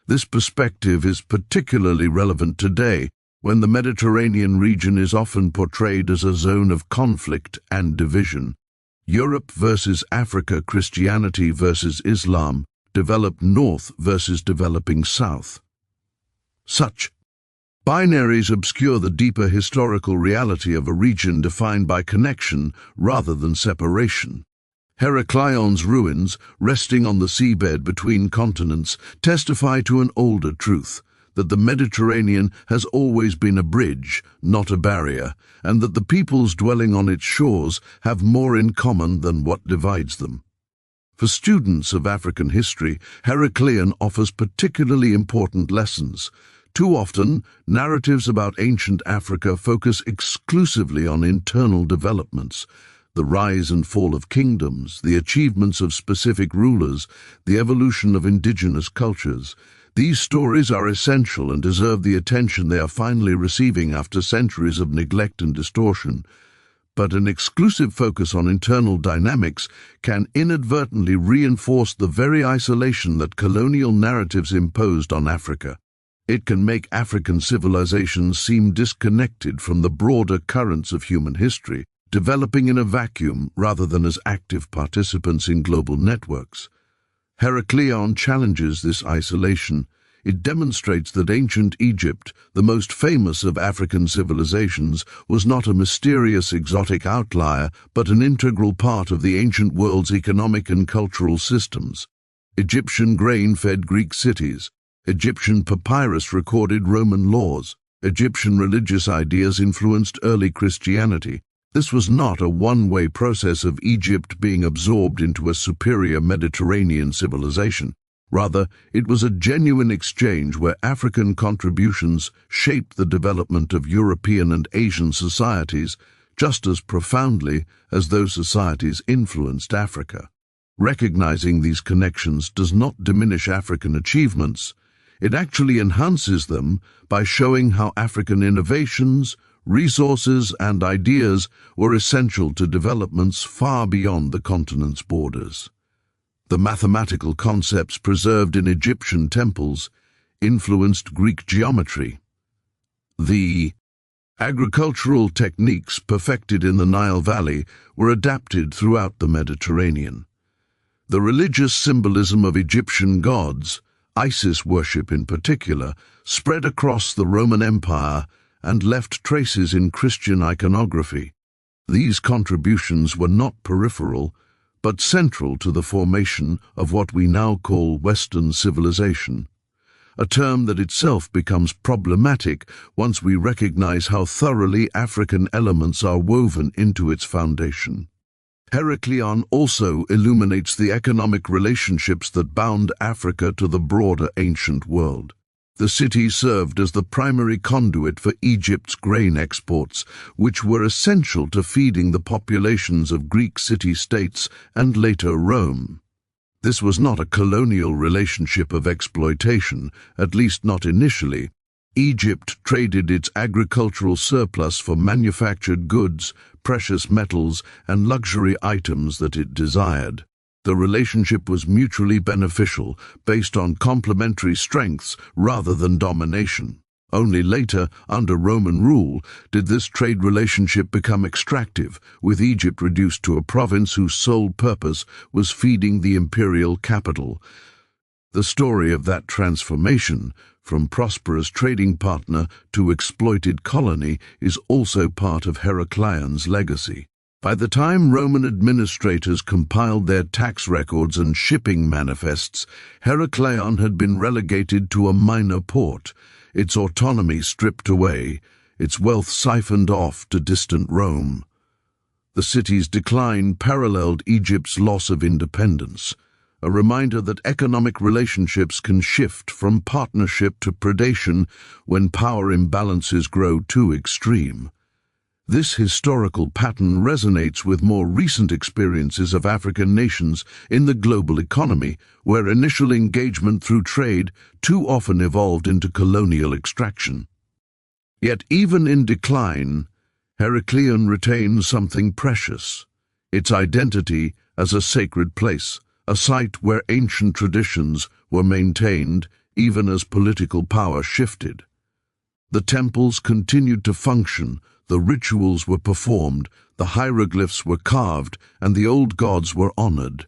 A: This perspective is particularly relevant today, when the Mediterranean region is often portrayed as a zone of conflict and division. Europe versus Africa, Christianity versus Islam, developed north versus developing south. Such binaries obscure the deeper historical reality of a region defined by connection rather than separation. Heracleion's ruins, resting on the seabed between continents, testify to an older truth, that the Mediterranean has always been a bridge, not a barrier, and that the peoples dwelling on its shores have more in common than what divides them. For students of African history, Heracleion offers particularly important lessons. Too often, narratives about ancient Africa focus exclusively on internal developments, the rise and fall of kingdoms, the achievements of specific rulers, the evolution of indigenous cultures. These stories are essential and deserve the attention they are finally receiving after centuries of neglect and distortion. But an exclusive focus on internal dynamics can inadvertently reinforce the very isolation that colonial narratives imposed on Africa. It can make African civilizations seem disconnected from the broader currents of human history, developing in a vacuum rather than as active participants in global networks. Heracleion challenges this isolation. It demonstrates that ancient Egypt, the most famous of African civilizations, was not a mysterious exotic outlier, but an integral part of the ancient world's economic and cultural systems. Egyptian grain fed Greek cities. Egyptian papyrus recorded Roman laws. Egyptian religious ideas influenced early Christianity. This was not a one-way process of Egypt being absorbed into a superior Mediterranean civilization. Rather, it was a genuine exchange where African contributions shaped the development of European and Asian societies just as profoundly as those societies influenced Africa. Recognizing these connections does not diminish African achievements. It actually enhances them by showing how African innovations, resources, and ideas were essential to developments far beyond the continent's borders. The mathematical concepts preserved in Egyptian temples influenced Greek geometry. The agricultural techniques perfected in the Nile Valley were adapted throughout the Mediterranean. The religious symbolism of Egyptian gods, Isis worship in particular, spread across the Roman Empire and left traces in Christian iconography. These contributions were not peripheral, but central to the formation of what we now call Western civilization, a term that itself becomes problematic once we recognize how thoroughly African elements are woven into its foundation. Heracleion also illuminates the economic relationships that bound Africa to the broader ancient world. The city served as the primary conduit for Egypt's grain exports, which were essential to feeding the populations of Greek city-states and later Rome. This was not a colonial relationship of exploitation, at least not initially. Egypt traded its agricultural surplus for manufactured goods, precious metals, and luxury items that it desired. The relationship was mutually beneficial, based on complementary strengths rather than domination. Only later, under Roman rule, did this trade relationship become extractive, with Egypt reduced to a province whose sole purpose was feeding the imperial capital. The story of that transformation, from prosperous trading partner to exploited colony, is also part of Heracleion's legacy. By the time Roman administrators compiled their tax records and shipping manifests, Heracleion had been relegated to a minor port, its autonomy stripped away, its wealth siphoned off to distant Rome. The city's decline paralleled Egypt's loss of independence, a reminder that economic relationships can shift from partnership to predation when power imbalances grow too extreme. This historical pattern resonates with more recent experiences of African nations in the global economy, where initial engagement through trade too often evolved into colonial extraction. Yet even in decline, Heracleion retains something precious: its identity as a sacred place, a site where ancient traditions were maintained even as political power shifted. The temples continued to function, the rituals were performed, the hieroglyphs were carved, and the old gods were honored.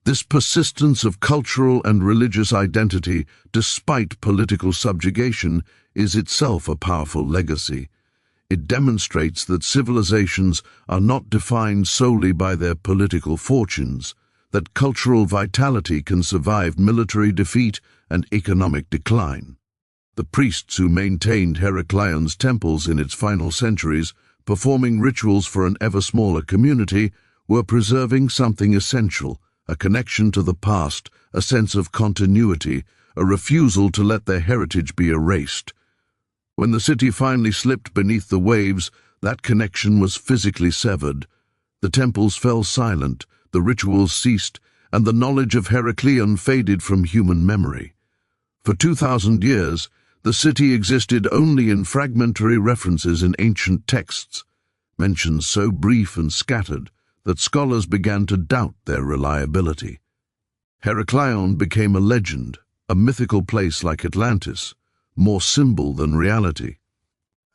A: This persistence of cultural and religious identity, despite political subjugation, is itself a powerful legacy. It demonstrates that civilizations are not defined solely by their political fortunes, that cultural vitality can survive military defeat and economic decline. The priests who maintained Heracleion's temples in its final centuries, performing rituals for an ever smaller community, were preserving something essential: a connection to the past, a sense of continuity, a refusal to let their heritage be erased. When the city finally slipped beneath the waves, that connection was physically severed. The temples fell silent, the rituals ceased, and the knowledge of Heracleion faded from human memory. For 2,000 years, the city existed only in fragmentary references in ancient texts, mentions so brief and scattered that scholars began to doubt their reliability. Heracleion became a legend, a mythical place like Atlantis, more symbol than reality.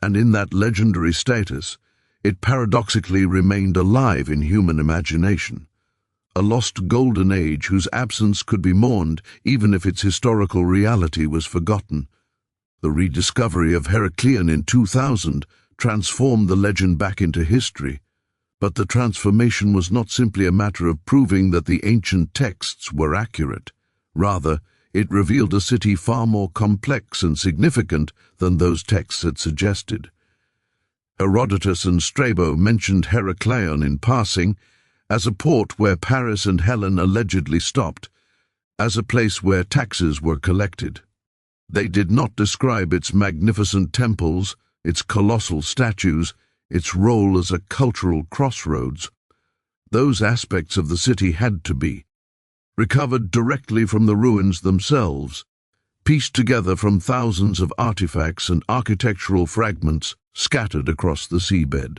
A: And in that legendary status, it paradoxically remained alive in human imagination, a lost golden age whose absence could be mourned even if its historical reality was forgotten. The rediscovery of Heracleion in 2000 transformed the legend back into history, but the transformation was not simply a matter of proving that the ancient texts were accurate. Rather, it revealed a city far more complex and significant than those texts had suggested. Herodotus and Strabo mentioned Heracleion in passing as a port where Paris and Helen allegedly stopped, as a place where taxes were collected. They did not describe its magnificent temples, its colossal statues, its role as a cultural crossroads. Those aspects of the city had to be recovered directly from the ruins themselves, pieced together from thousands of artifacts and architectural fragments scattered across the seabed.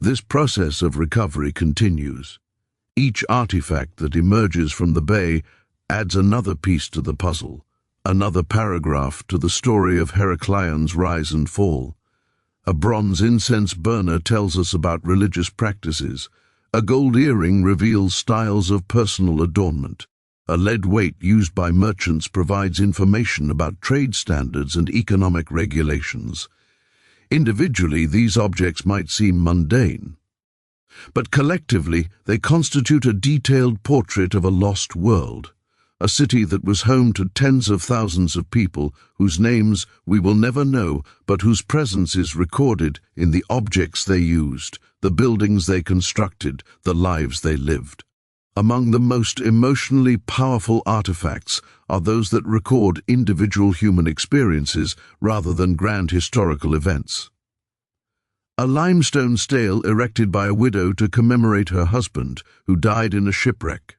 A: This process of recovery continues. Each artifact that emerges from the bay adds another piece to the puzzle, another paragraph to the story of Heracleion's rise and fall. A bronze incense burner tells us about religious practices. A gold earring reveals styles of personal adornment. A lead weight used by merchants provides information about trade standards and economic regulations. Individually, these objects might seem mundane, But collectively, they constitute a detailed portrait of a lost world, a city that was home to tens of thousands of people whose names we will never know, but whose presence is recorded in the objects they used, the buildings they constructed, the lives they lived. Among the most emotionally powerful artifacts are those that record individual human experiences rather than grand historical events. A limestone stele erected by a widow to commemorate her husband, who died in a shipwreck.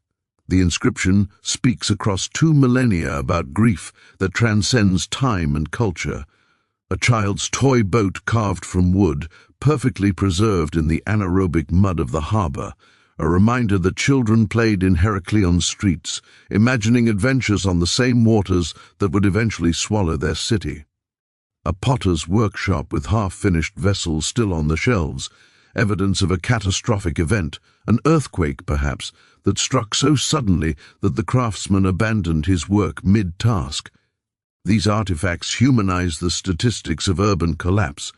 A: The inscription speaks across 2 millennia about grief that transcends time and culture. A child's toy boat carved from wood, perfectly preserved in the anaerobic mud of the harbor, a reminder that children played in Heracleion's streets, imagining adventures on the same waters that would eventually swallow their city. A potter's workshop with half-finished vessels still on the shelves, evidence of a catastrophic event, an earthquake perhaps, that struck so suddenly that the craftsman abandoned his work mid-task. These artifacts humanize the statistics of urban collapse.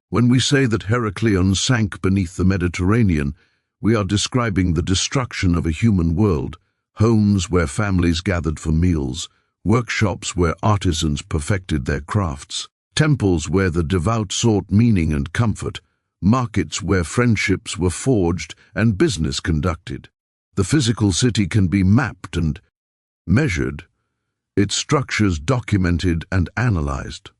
A: When we say that Heracleion sank beneath the Mediterranean, we are describing the destruction of a human world, homes where families gathered for meals, workshops where artisans perfected their crafts, temples where the devout sought meaning and comfort, markets where friendships were forged and business conducted. The physical city can be mapped and measured, its structures documented and analyzed.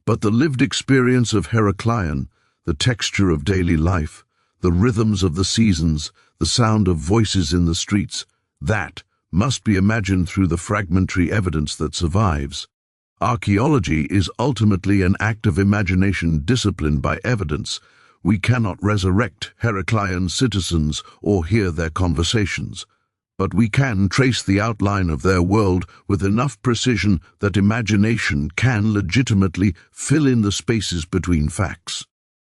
A: But the lived experience of Heracleion, the texture of daily life, the rhythms of the seasons, the sound of voices in the streets, that must be imagined through the fragmentary evidence that survives. Archaeology is ultimately an act of imagination disciplined by evidence. We cannot resurrect Heracleion's citizens or hear their conversations, but we can trace the outline of their world with enough precision that imagination can legitimately fill in the spaces between facts.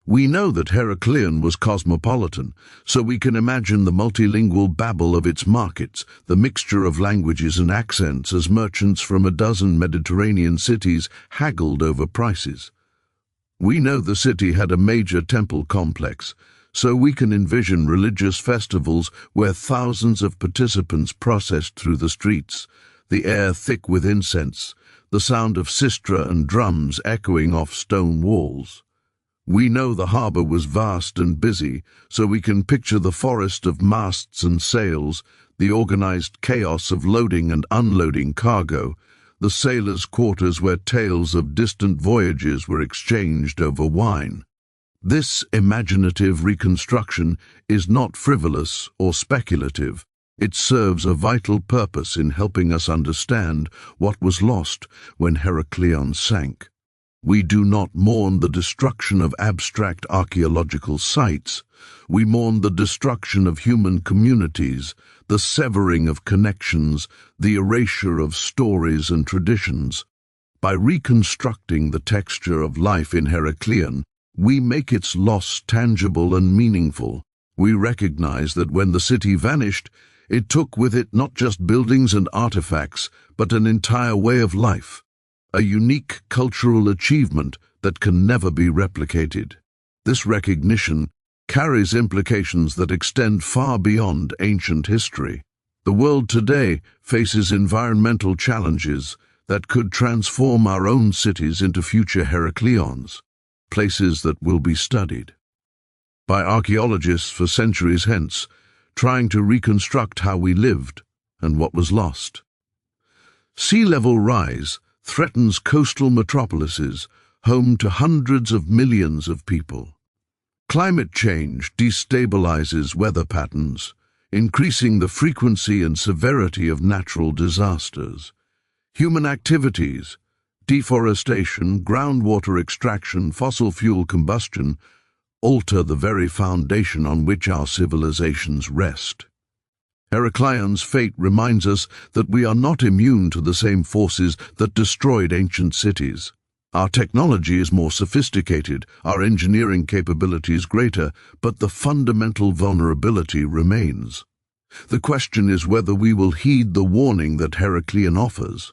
A: We know that Heracleion was cosmopolitan, so we can imagine the multilingual babble of its markets, the mixture of languages and accents as merchants from a dozen Mediterranean cities haggled over prices. We know the city had a major temple complex, so we can envision religious festivals where thousands of participants processed through the streets, the air thick with incense, the sound of sistra and drums echoing off stone walls. We know the harbor was vast and busy, so we can picture the forest of masts and sails, the organized chaos of loading and unloading cargo, the sailors' quarters where tales of distant voyages were exchanged over wine. This imaginative reconstruction is not frivolous or speculative. It serves a vital purpose in helping us understand what was lost when Heracleion sank. We do not mourn the destruction of abstract archaeological sites. We mourn the destruction of human communities, the severing of connections, the erasure of stories and traditions. By reconstructing the texture of life in Heracleion, we make its loss tangible and meaningful. We recognize that when the city vanished, it took with it not just buildings and artifacts, but an entire way of life. A unique cultural achievement that can never be replicated. This recognition carries implications that extend far beyond ancient history. The world today faces environmental challenges that could transform our own cities into future Heracleions, places that will be studied by archaeologists for centuries hence, trying to reconstruct how we lived and what was lost. Sea level rise threatens coastal metropolises, home to hundreds of millions of people. Climate change destabilizes weather patterns, increasing the frequency and severity of natural disasters. Human activities, deforestation, groundwater extraction, fossil fuel combustion, alter the very foundation on which our civilizations rest. Heracleion's fate reminds us that we are not immune to the same forces that destroyed ancient cities. Our technology is more sophisticated, our engineering capabilities greater, but the fundamental vulnerability remains. The question is whether we will heed the warning that Heracleion offers.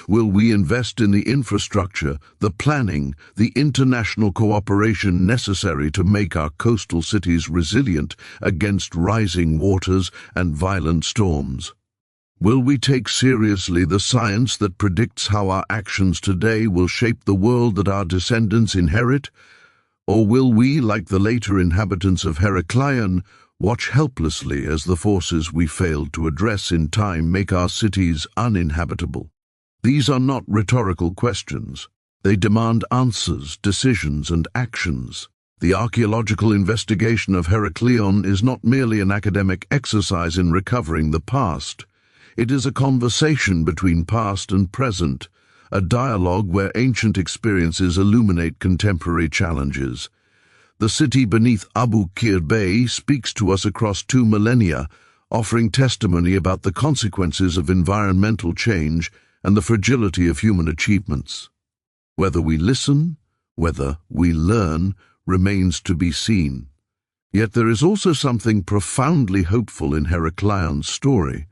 A: Will we invest in the infrastructure, the planning, the international cooperation necessary to make our coastal cities resilient against rising waters and violent storms? Will we take seriously the science that predicts how our actions today will shape the world that our descendants inherit? Or will we, like the later inhabitants of Heracleion, watch helplessly as the forces we failed to address in time make our cities uninhabitable? These are not rhetorical questions. They demand answers, decisions, and actions. The archaeological investigation of Heracleion is not merely an academic exercise in recovering the past. It is a conversation between past and present, a dialogue where ancient experiences illuminate contemporary challenges. The city beneath Abu Qir Bay speaks to us across 2 millennia, offering testimony about the consequences of environmental change and the fragility of human achievements. Whether we listen, whether we learn, remains to be seen. Yet there is also something profoundly hopeful in Heracleion's story.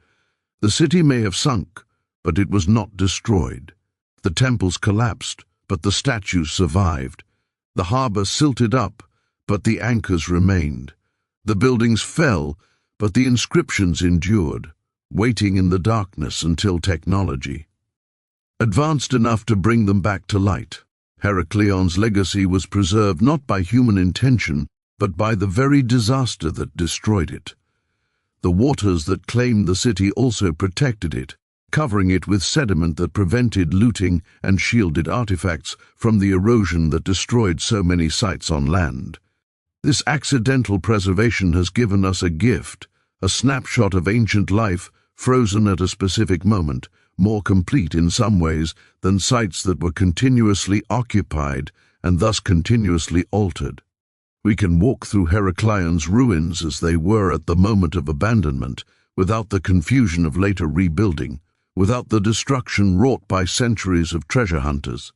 A: The city may have sunk, but it was not destroyed. The temples collapsed, but the statues survived. The harbor silted up, but the anchors remained. The buildings fell, but the inscriptions endured, waiting in the darkness until technology advanced enough to bring them back to light. Heracleion's legacy was preserved not by human intention, but by the very disaster that destroyed it. The waters that claimed the city also protected it, covering it with sediment that prevented looting and shielded artifacts from the erosion that destroyed so many sites on land. This accidental preservation has given us a gift, a snapshot of ancient life frozen at a specific moment, more complete in some ways than sites that were continuously occupied and thus continuously altered. We can walk through Heracleion's ruins as they were at the moment of abandonment, without the confusion of later rebuilding, without the destruction wrought by centuries of treasure hunters.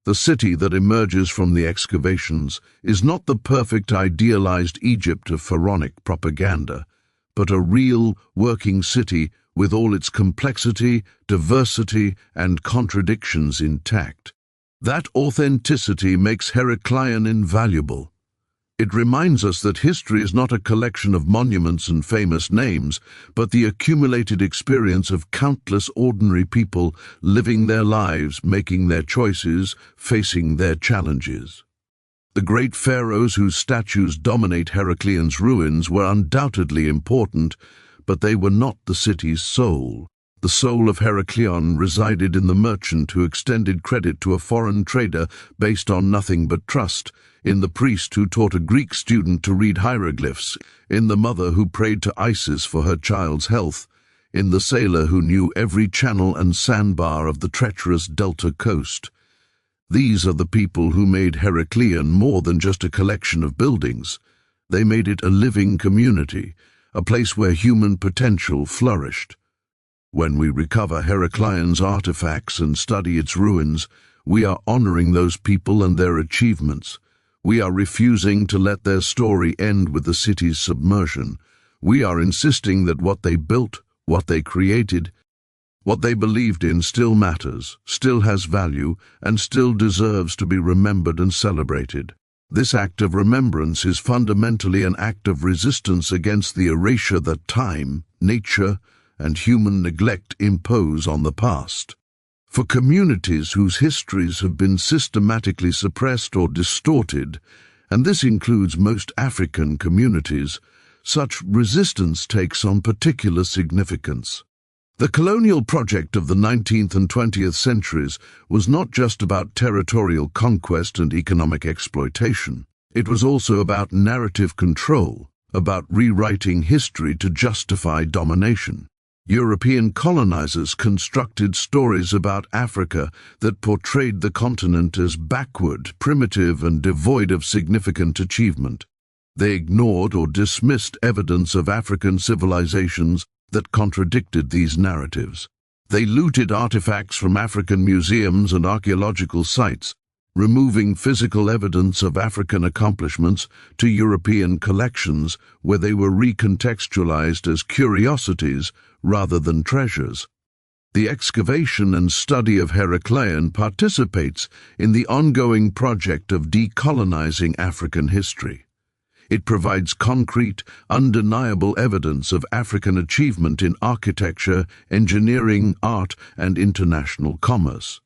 A: The city that emerges from the excavations is not the perfect idealized Egypt of pharaonic propaganda, but a real, working city with all its complexity, diversity, and contradictions intact. That authenticity makes Heracleion invaluable. It reminds us that history is not a collection of monuments and famous names, but the accumulated experience of countless ordinary people living their lives, making their choices, facing their challenges. The great pharaohs whose statues dominate Heracleion's ruins were undoubtedly important, but they were not the city's soul. The soul of Heracleion resided in the merchant who extended credit to a foreign trader based on nothing but trust, in the priest who taught a Greek student to read hieroglyphs, in the mother who prayed to Isis for her child's health, in the sailor who knew every channel and sandbar of the treacherous delta coast. These are the people who made Heracleion more than just a collection of buildings. They made it a living community, a place where human potential flourished. When we recover Heracleion's artifacts and study its ruins, we are honoring those people and their achievements. We are refusing to let their story end with the city's submersion. We are insisting that what they built, what they created, what they believed in still matters, still has value, and still deserves to be remembered and celebrated. This act of remembrance is fundamentally an act of resistance against the erasure that time, nature, and human neglect impose on the past. For communities whose histories have been systematically suppressed or distorted, and this includes most African communities, such resistance takes on particular significance. The colonial project of the 19th and 20th centuries was not just about territorial conquest and economic exploitation. It was also about narrative control, about rewriting history to justify domination. European colonizers constructed stories about Africa that portrayed the continent as backward, primitive, and devoid of significant achievement. They ignored or dismissed evidence of African civilizations that contradicted these narratives. They looted artifacts from African museums and archaeological sites, removing physical evidence of African accomplishments to European collections where they were recontextualized as curiosities rather than treasures. The excavation and study of Heracleion participates in the ongoing project of decolonizing African history. It provides concrete, undeniable evidence of African achievement in architecture, engineering, art, and international commerce.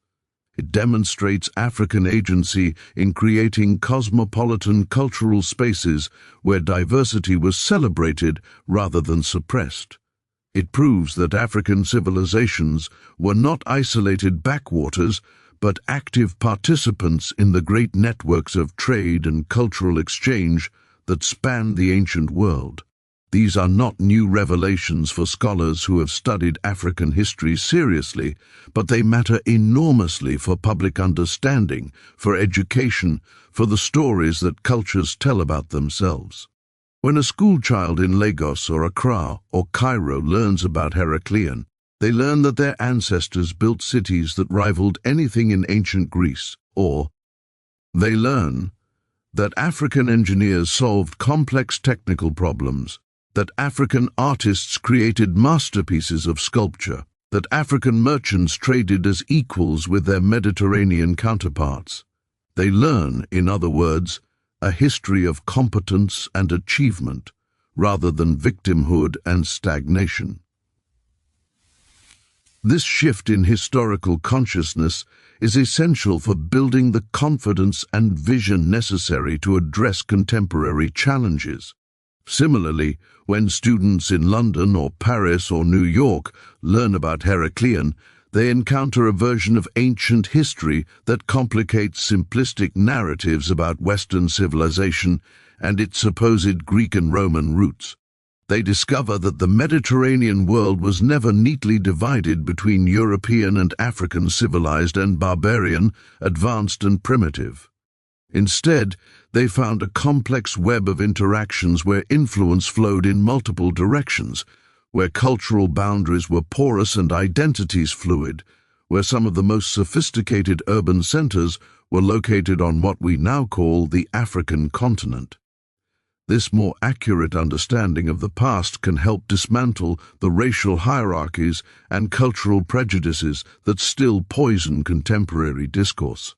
A: It demonstrates African agency in creating cosmopolitan cultural spaces where diversity was celebrated rather than suppressed. It proves that African civilizations were not isolated backwaters, but active participants in the great networks of trade and cultural exchange that spanned the ancient world. These are not new revelations for scholars who have studied African history seriously, but they matter enormously for public understanding, for education, for the stories that cultures tell about themselves. When a schoolchild in Lagos or Accra or Cairo learns about Heracleion, they learn that their ancestors built cities that rivaled anything in ancient Greece, or they learn that African engineers solved complex technical problems, that African artists created masterpieces of sculpture, that African merchants traded as equals with their Mediterranean counterparts. They learn, in other words, a history of competence and achievement, rather than victimhood and stagnation. This shift in historical consciousness is essential for building the confidence and vision necessary to address contemporary challenges. Similarly, when students in London or Paris or New York learn about Heracleion, they encounter a version of ancient history that complicates simplistic narratives about Western civilization and its supposed Greek and Roman roots. They discover that the Mediterranean world was never neatly divided between European and African, civilized and barbarian, advanced and primitive. Instead, they found a complex web of interactions where influence flowed in multiple directions, where cultural boundaries were porous and identities fluid, where some of the most sophisticated urban centers were located on what we now call the African continent. This more accurate understanding of the past can help dismantle the racial hierarchies and cultural prejudices that still poison contemporary discourse.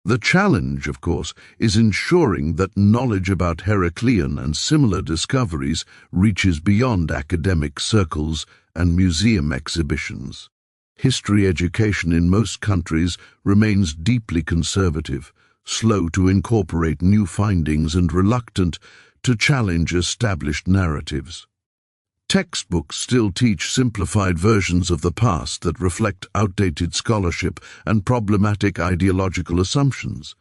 A: The challenge, of course, is ensuring that knowledge about Heracleion and similar discoveries reaches beyond academic circles and museum exhibitions. History education in most countries remains deeply conservative, slow to incorporate new findings and reluctant to challenge established narratives. Textbooks still teach simplified versions of the past that reflect outdated scholarship and problematic ideological assumptions.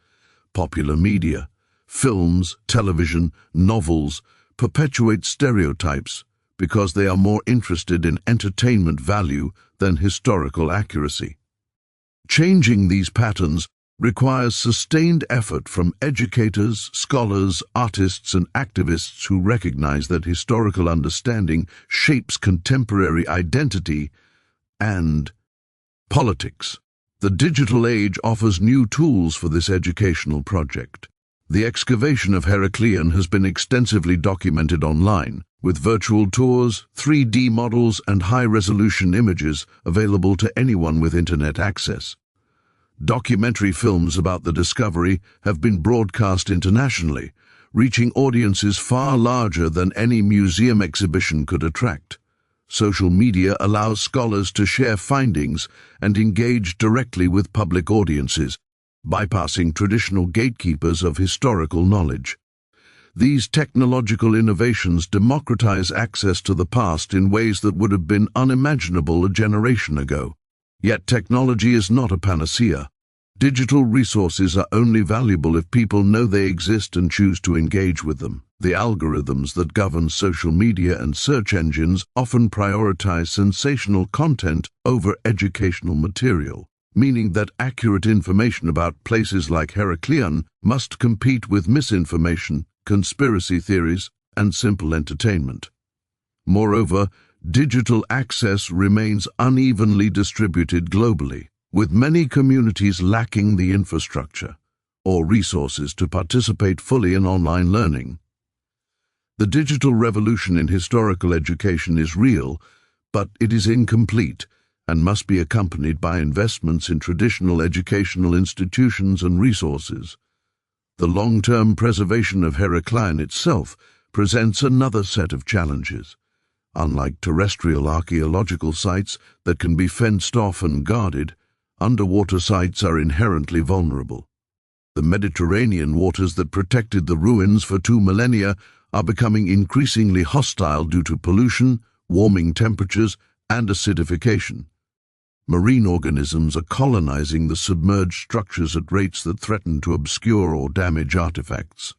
A: Popular media, films, television, novels perpetuate stereotypes because they are more interested in entertainment value than historical accuracy. Changing these patterns requires sustained effort from educators, scholars, artists, and activists who recognize that historical understanding shapes contemporary identity and politics. The digital age offers new tools for this educational project. The excavation of Heracleion has been extensively documented online, with virtual tours, 3D models, and high-resolution images available to anyone with internet access. Documentary films about the discovery have been broadcast internationally, reaching audiences far larger than any museum exhibition could attract. Social media allows scholars to share findings and engage directly with public audiences, bypassing traditional gatekeepers of historical knowledge. These technological innovations democratize access to the past in ways that would have been unimaginable a generation ago. Yet technology is not a panacea. Digital resources are only valuable if people know they exist and choose to engage with them. The algorithms that govern social media and search engines often prioritize sensational content over educational material, meaning that accurate information about places like Heracleion must compete with misinformation, conspiracy theories, and simple entertainment. Moreover, digital access remains unevenly distributed globally, with many communities lacking the infrastructure or resources to participate fully in online learning. The digital revolution in historical education is real, but it is incomplete, and must be accompanied by investments in traditional educational institutions and resources. The long-term preservation of Heracleion itself presents another set of challenges. Unlike terrestrial archaeological sites that can be fenced off and guarded, underwater sites are inherently vulnerable. The Mediterranean waters that protected the ruins for 2 millennia are becoming increasingly hostile due to pollution, warming temperatures, and acidification. Marine organisms are colonizing the submerged structures at rates that threaten to obscure or damage artifacts.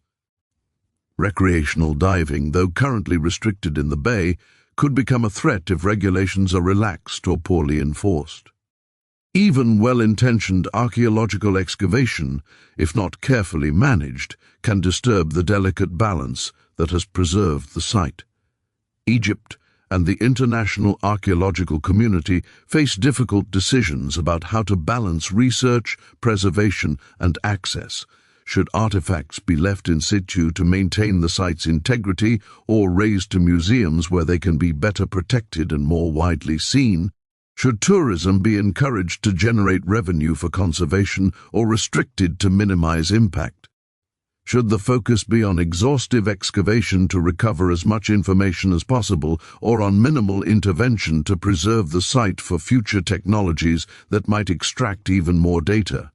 A: Recreational diving, though currently restricted in the bay, could become a threat if regulations are relaxed or poorly enforced. Even well-intentioned archaeological excavation, if not carefully managed, can disturb the delicate balance that has preserved the site. Egypt and the international archaeological community face difficult decisions about how to balance research, preservation, and access. Should artifacts be left in situ to maintain the site's integrity or raised to museums where they can be better protected and more widely seen? Should tourism be encouraged to generate revenue for conservation or restricted to minimize impact? Should the focus be on exhaustive excavation to recover as much information as possible, or on minimal intervention to preserve the site for future technologies that might extract even more data?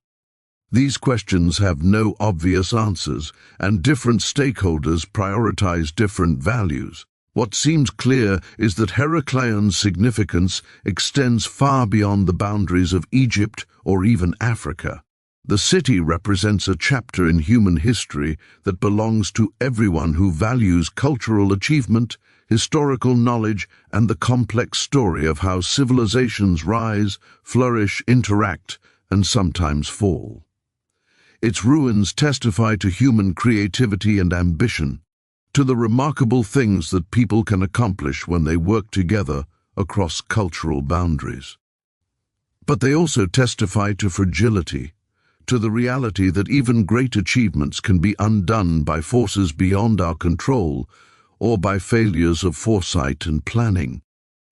A: These questions have no obvious answers, and different stakeholders prioritize different values. What seems clear is that Heracleion's significance extends far beyond the boundaries of Egypt or even Africa. The city represents a chapter in human history that belongs to everyone who values cultural achievement, historical knowledge, and the complex story of how civilizations rise, flourish, interact, and sometimes fall. Its ruins testify to human creativity and ambition, to the remarkable things that people can accomplish when they work together across cultural boundaries. But they also testify to fragility, to the reality that even great achievements can be undone by forces beyond our control or by failures of foresight and planning.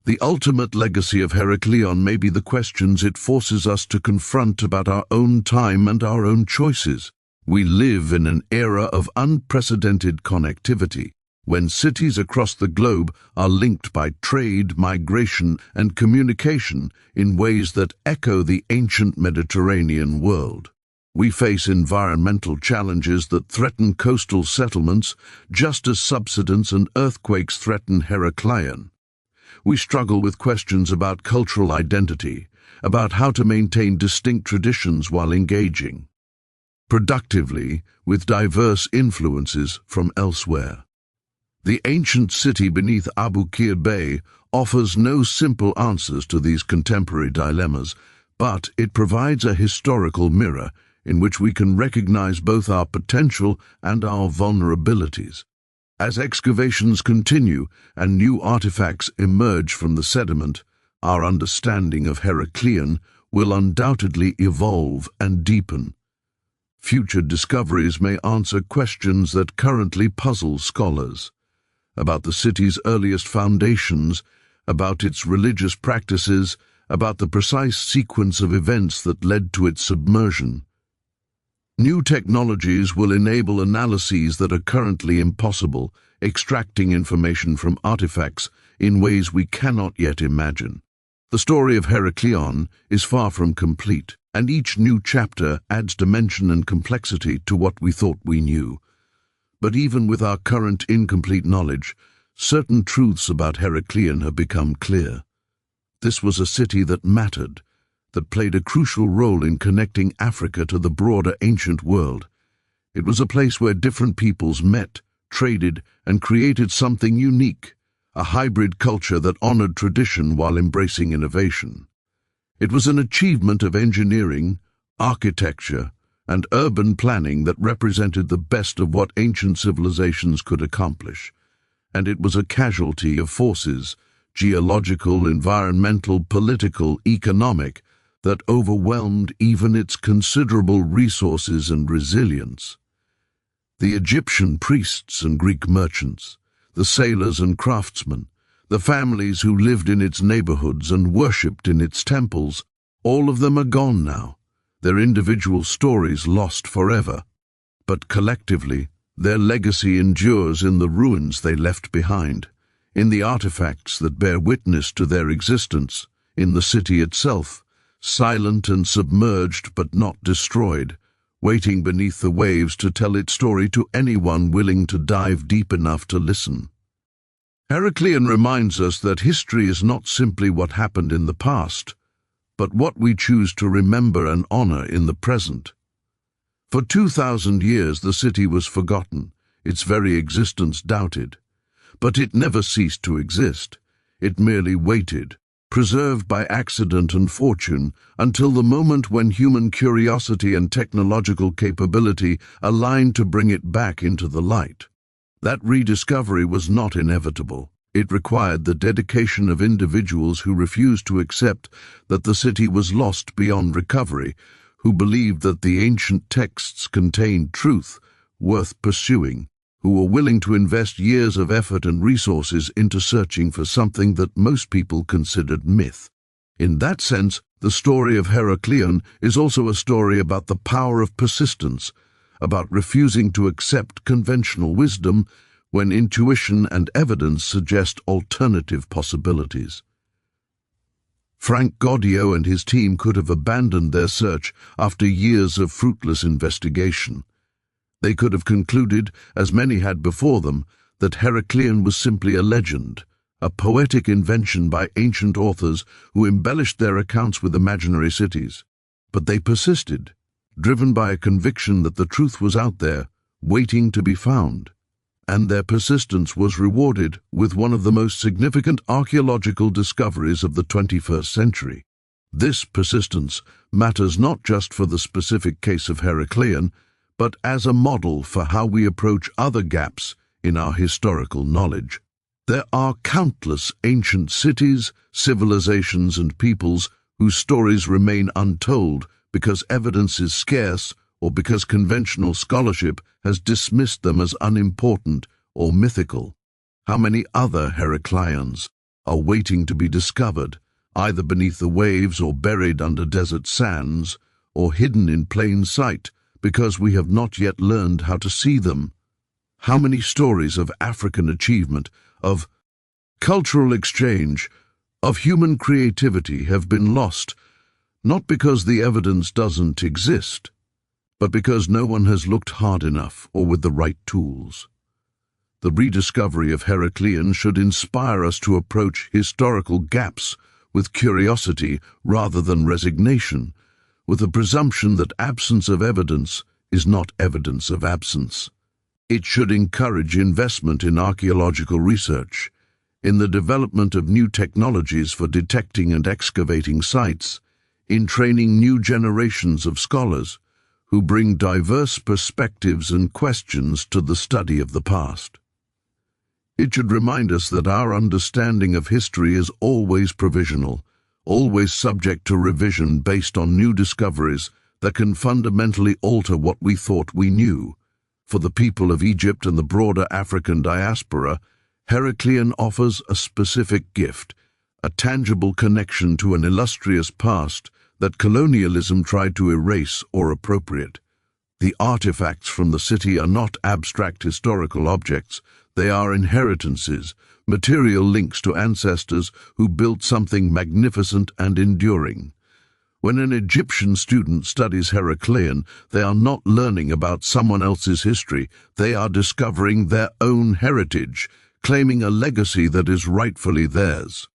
A: The ultimate legacy of Heracleion may be the questions it forces us to confront about our own time and our own choices. We live in an era of unprecedented connectivity, when cities across the globe are linked by trade, migration, and communication in ways that echo the ancient Mediterranean world. We face environmental challenges that threaten coastal settlements, just as subsidence and earthquakes threaten Heracleion. We struggle with questions about cultural identity, about how to maintain distinct traditions while engaging productively with diverse influences from elsewhere. The ancient city beneath Abu Qir Bay offers no simple answers to these contemporary dilemmas, but it provides a historical mirror in which we can recognize both our potential and our vulnerabilities. As excavations continue and new artifacts emerge from the sediment, our understanding of Heracleion will undoubtedly evolve and deepen. Future discoveries may answer questions that currently puzzle scholars, about the city's earliest foundations, about its religious practices, about the precise sequence of events that led to its submersion. New technologies will enable analyses that are currently impossible, extracting information from artifacts in ways we cannot yet imagine. The story of Heracleion is far from complete, and each new chapter adds dimension and complexity to what we thought we knew. But even with our current incomplete knowledge, certain truths about Heracleion have become clear. This was a city that mattered, that played a crucial role in connecting Africa to the broader ancient world. It was a place where different peoples met, traded, and created something unique, a hybrid culture that honored tradition while embracing innovation. It was an achievement of engineering, architecture, and urban planning that represented the best of what ancient civilizations could accomplish. And it was a casualty of forces, geological, environmental, political, economic, that overwhelmed even its considerable resources and resilience. The Egyptian priests and Greek merchants, the sailors and craftsmen, The families who lived in its neighborhoods and worshipped in its temples, all of them are gone now, their individual stories lost forever. But collectively, their legacy endures in the ruins they left behind, in the artifacts that bear witness to their existence, in the city itself, silent and submerged but not destroyed, waiting beneath the waves to tell its story to anyone willing to dive deep enough to listen. Heracleion reminds us that history is not simply what happened in the past, but what we choose to remember and honor in the present. For 2,000 years the city was forgotten, its very existence doubted. But it never ceased to exist. It merely waited, preserved by accident and fortune, until the moment when human curiosity and technological capability aligned to bring it back into the light. That rediscovery was not inevitable. It required the dedication of individuals who refused to accept that the city was lost beyond recovery, who believed that the ancient texts contained truth worth pursuing, who were willing to invest years of effort and resources into searching for something that most people considered myth. In that sense, the story of Heracleion is also a story about the power of persistence, about refusing to accept conventional wisdom when intuition and evidence suggest alternative possibilities. Frank Gaudio and his team could have abandoned their search after years of fruitless investigation. They could have concluded, as many had before them, that Heracleion was simply a legend, a poetic invention by ancient authors who embellished their accounts with imaginary cities. But they persisted, driven by a conviction that the truth was out there, waiting to be found. And their persistence was rewarded with one of the most significant archaeological discoveries of the 21st century. This persistence matters not just for the specific case of Heracleion, but as a model for how we approach other gaps in our historical knowledge. There are countless ancient cities, civilizations, and peoples whose stories remain untold because evidence is scarce or because conventional scholarship has dismissed them as unimportant or mythical. How many other Heracleions are waiting to be discovered, either beneath the waves or buried under desert sands, or hidden in plain sight because we have not yet learned how to see them? How many stories of African achievement, of cultural exchange, of human creativity have been lost, not because the evidence doesn't exist, but because no one has looked hard enough or with the right tools? The rediscovery of Heracleion should inspire us to approach historical gaps with curiosity rather than resignation, with the presumption that absence of evidence is not evidence of absence. It should encourage investment in archaeological research, in the development of new technologies for detecting and excavating sites, in training new generations of scholars who bring diverse perspectives and questions to the study of the past. It should remind us that our understanding of history is always provisional, always subject to revision based on new discoveries that can fundamentally alter what we thought we knew. For the people of Egypt and the broader African diaspora, Heracleion offers a specific gift, a tangible connection to an illustrious past that colonialism tried to erase or appropriate. The artifacts from the city are not abstract historical objects, they are inheritances, material links to ancestors who built something magnificent and enduring. When an Egyptian student studies Heracleion, they are not learning about someone else's history, they are discovering their own heritage, claiming a legacy that is rightfully theirs.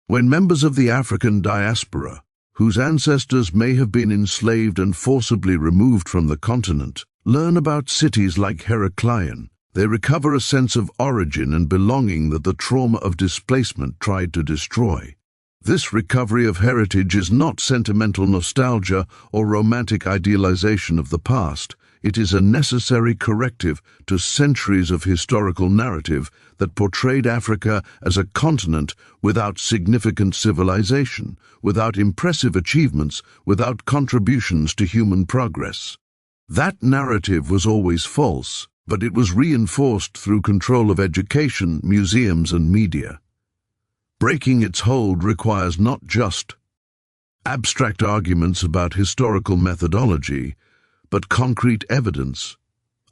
A: When members of the African diaspora, whose ancestors may have been enslaved and forcibly removed from the continent, learn about cities like Heracleion, they recover a sense of origin and belonging that the trauma of displacement tried to destroy. This recovery of heritage is not sentimental nostalgia or romantic idealization of the past. It is a necessary corrective to centuries of historical narrative that portrayed Africa as a continent without significant civilization, without impressive achievements, without contributions to human progress. That narrative was always false, but it was reinforced through control of education, museums, and media. Breaking its hold requires not just abstract arguments about historical methodology, but concrete evidence,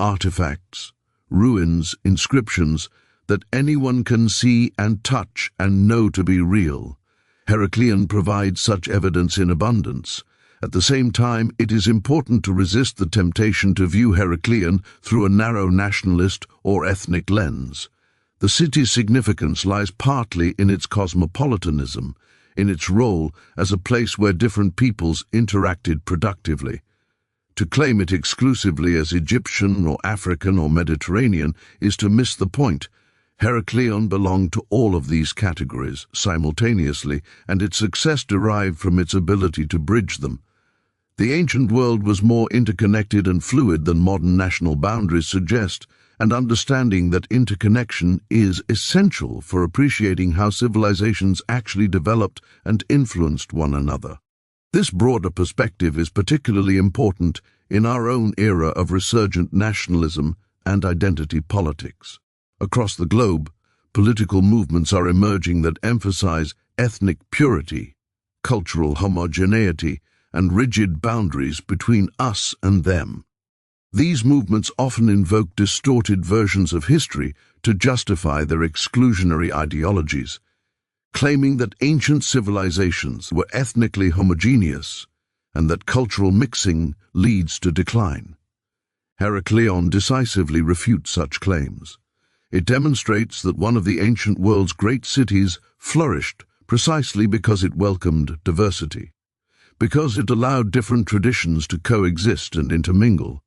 A: artifacts, ruins, inscriptions that anyone can see and touch and know to be real. Heracleion provides such evidence in abundance. At the same time, it is important to resist the temptation to view Heracleion through a narrow nationalist or ethnic lens. The city's significance lies partly in its cosmopolitanism, in its role as a place where different peoples interacted productively. To claim it exclusively as Egyptian or African or Mediterranean is to miss the point. Heracleion belonged to all of these categories simultaneously, and its success derived from its ability to bridge them. The ancient world was more interconnected and fluid than modern national boundaries suggest, and understanding that interconnection is essential for appreciating how civilizations actually developed and influenced one another. This broader perspective is particularly important in our own era of resurgent nationalism and identity politics. Across the globe, political movements are emerging that emphasize ethnic purity, cultural homogeneity, and rigid boundaries between us and them. These movements often invoke distorted versions of history to justify their exclusionary ideologies, claiming that ancient civilizations were ethnically homogeneous and that cultural mixing leads to decline. Heracleion decisively refutes such claims. It demonstrates that one of the ancient world's great cities flourished precisely because it welcomed diversity, because it allowed different traditions to coexist and intermingle,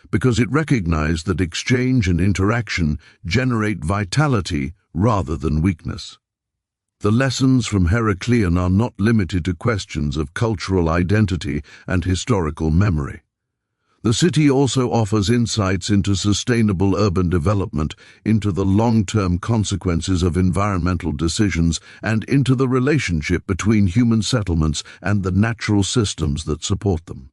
A: because it recognized that exchange and interaction generate vitality rather than weakness. The lessons from Heracleion are not limited to questions of cultural identity and historical memory. The city also offers insights into sustainable urban development, into the long-term consequences of environmental decisions, and into the relationship between human settlements and the natural systems that support them.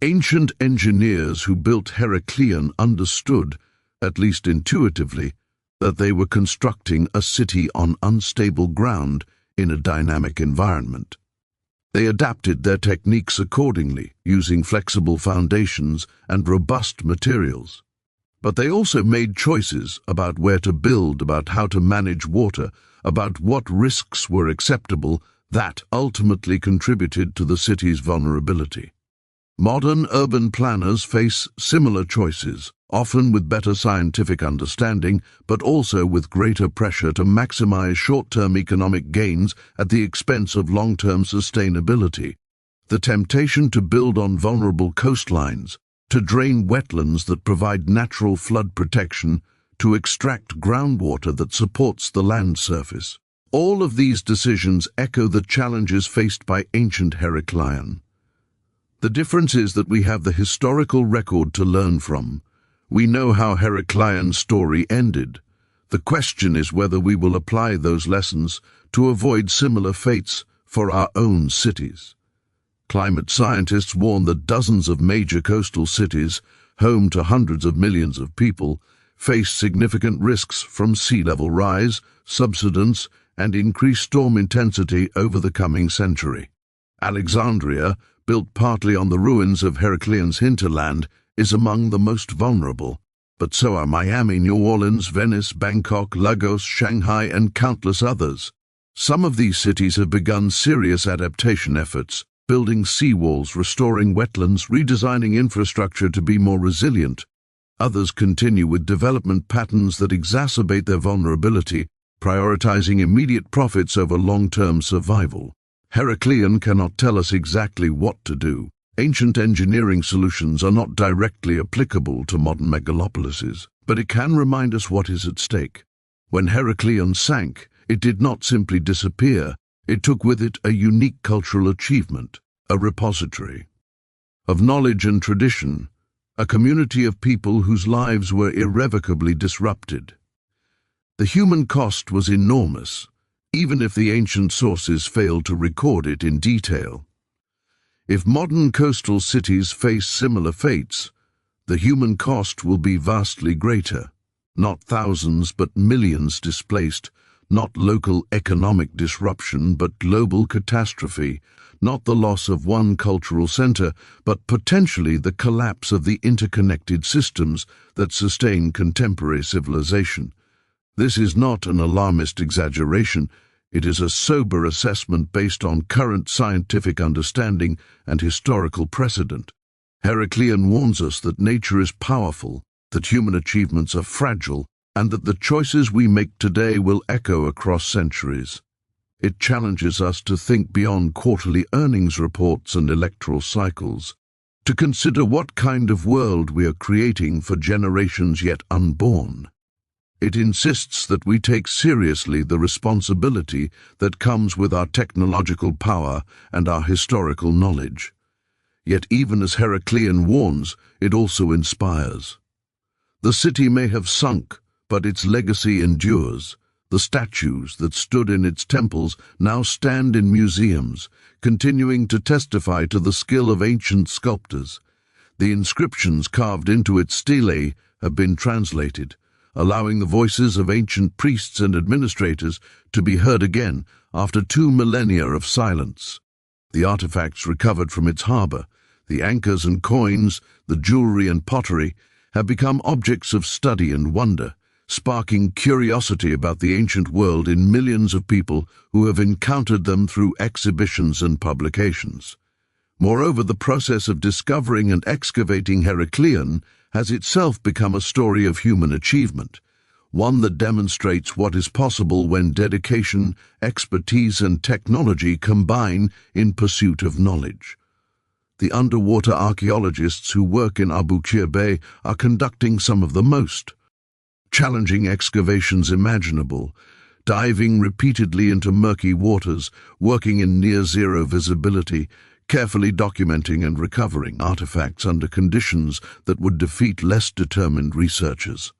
A: Ancient engineers who built Heracleion understood, at least intuitively, that they were constructing a city on unstable ground in a dynamic environment. They adapted their techniques accordingly, using flexible foundations and robust materials. But they also made choices about where to build, about how to manage water, about what risks were acceptable that ultimately contributed to the city's vulnerability. Modern urban planners face similar choices, often with better scientific understanding, but also with greater pressure to maximize short-term economic gains at the expense of long-term sustainability. The temptation to build on vulnerable coastlines, to drain wetlands that provide natural flood protection, to extract groundwater that supports the land surface. All of these decisions echo the challenges faced by ancient Heracleion. The difference is that we have the historical record to learn from. We know how Heracleion's story ended. The question is whether we will apply those lessons to avoid similar fates for our own cities. Climate scientists warn that dozens of major coastal cities, home to hundreds of millions of people, face significant risks from sea level rise, subsidence, and increased storm intensity over the coming century. Alexandria, built partly on the ruins of Heracleion's hinterland, is among the most vulnerable, but so are Miami, New Orleans, Venice, Bangkok, Lagos, Shanghai, and countless others. Some of these cities have begun serious adaptation efforts, building seawalls, restoring wetlands, redesigning infrastructure to be more resilient. Others continue with development patterns that exacerbate their vulnerability, prioritizing immediate profits over long-term survival. Heracleion cannot tell us exactly what to do. Ancient engineering solutions are not directly applicable to modern megalopolises, but it can remind us what is at stake. When Heracleion sank, it did not simply disappear. It took with it a unique cultural achievement, a repository of knowledge and tradition, a community of people whose lives were irrevocably disrupted. The human cost was enormous, even if the ancient sources failed to record it in detail. If modern coastal cities face similar fates, the human cost will be vastly greater. Not thousands, but millions displaced, not local economic disruption, but global catastrophe, not the loss of one cultural center, but potentially the collapse of the interconnected systems that sustain contemporary civilization. This is not an alarmist exaggeration. It is a sober assessment based on current scientific understanding and historical precedent. Heracleion warns us that nature is powerful, that human achievements are fragile, and that the choices we make today will echo across centuries. It challenges us to think beyond quarterly earnings reports and electoral cycles, to consider what kind of world we are creating for generations yet unborn. It insists that we take seriously the responsibility that comes with our technological power and our historical knowledge. Yet even as Heracleion warns, it also inspires. The city may have sunk, but its legacy endures. The statues that stood in its temples now stand in museums, continuing to testify to the skill of ancient sculptors. The inscriptions carved into its stelae have been translated, allowing the voices of ancient priests and administrators to be heard again after 2 millennia of silence. The artifacts recovered from its harbor, the anchors and coins, the jewelry and pottery, have become objects of study and wonder, sparking curiosity about the ancient world in millions of people who have encountered them through exhibitions and publications. Moreover, the process of discovering and excavating Heracleion has itself become a story of human achievement, one that demonstrates what is possible when dedication, expertise, and technology combine in pursuit of knowledge. The underwater archaeologists who work in Abu Qir Bay are conducting some of the most challenging excavations imaginable, diving repeatedly into murky waters, working in near-zero visibility, carefully documenting and recovering artifacts under conditions that would defeat less determined researchers.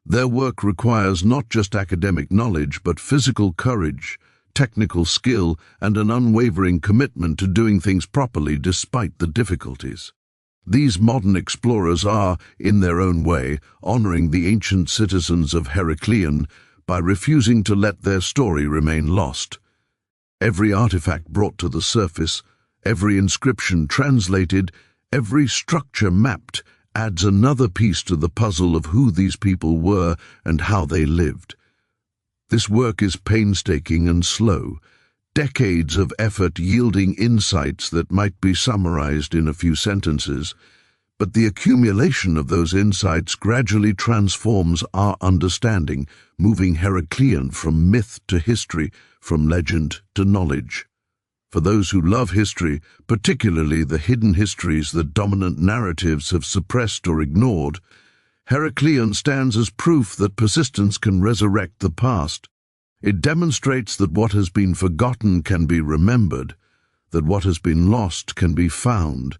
A: Their work requires not just academic knowledge, but physical courage, technical skill, and an unwavering commitment to doing things properly despite the difficulties. These modern explorers are, in their own way, honoring the ancient citizens of Heracleion by refusing to let their story remain lost. Every artifact brought to the surface, every inscription translated, every structure mapped adds another piece to the puzzle of who these people were and how they lived. This work is painstaking and slow, decades of effort yielding insights that might be summarized in a few sentences, but the accumulation of those insights gradually transforms our understanding, moving Heracleion from myth to history, from legend to knowledge. For those who love history, particularly the hidden histories that dominant narratives have suppressed or ignored, Heracleion stands as proof that persistence can resurrect the past. It demonstrates that what has been forgotten can be remembered, that what has been lost can be found,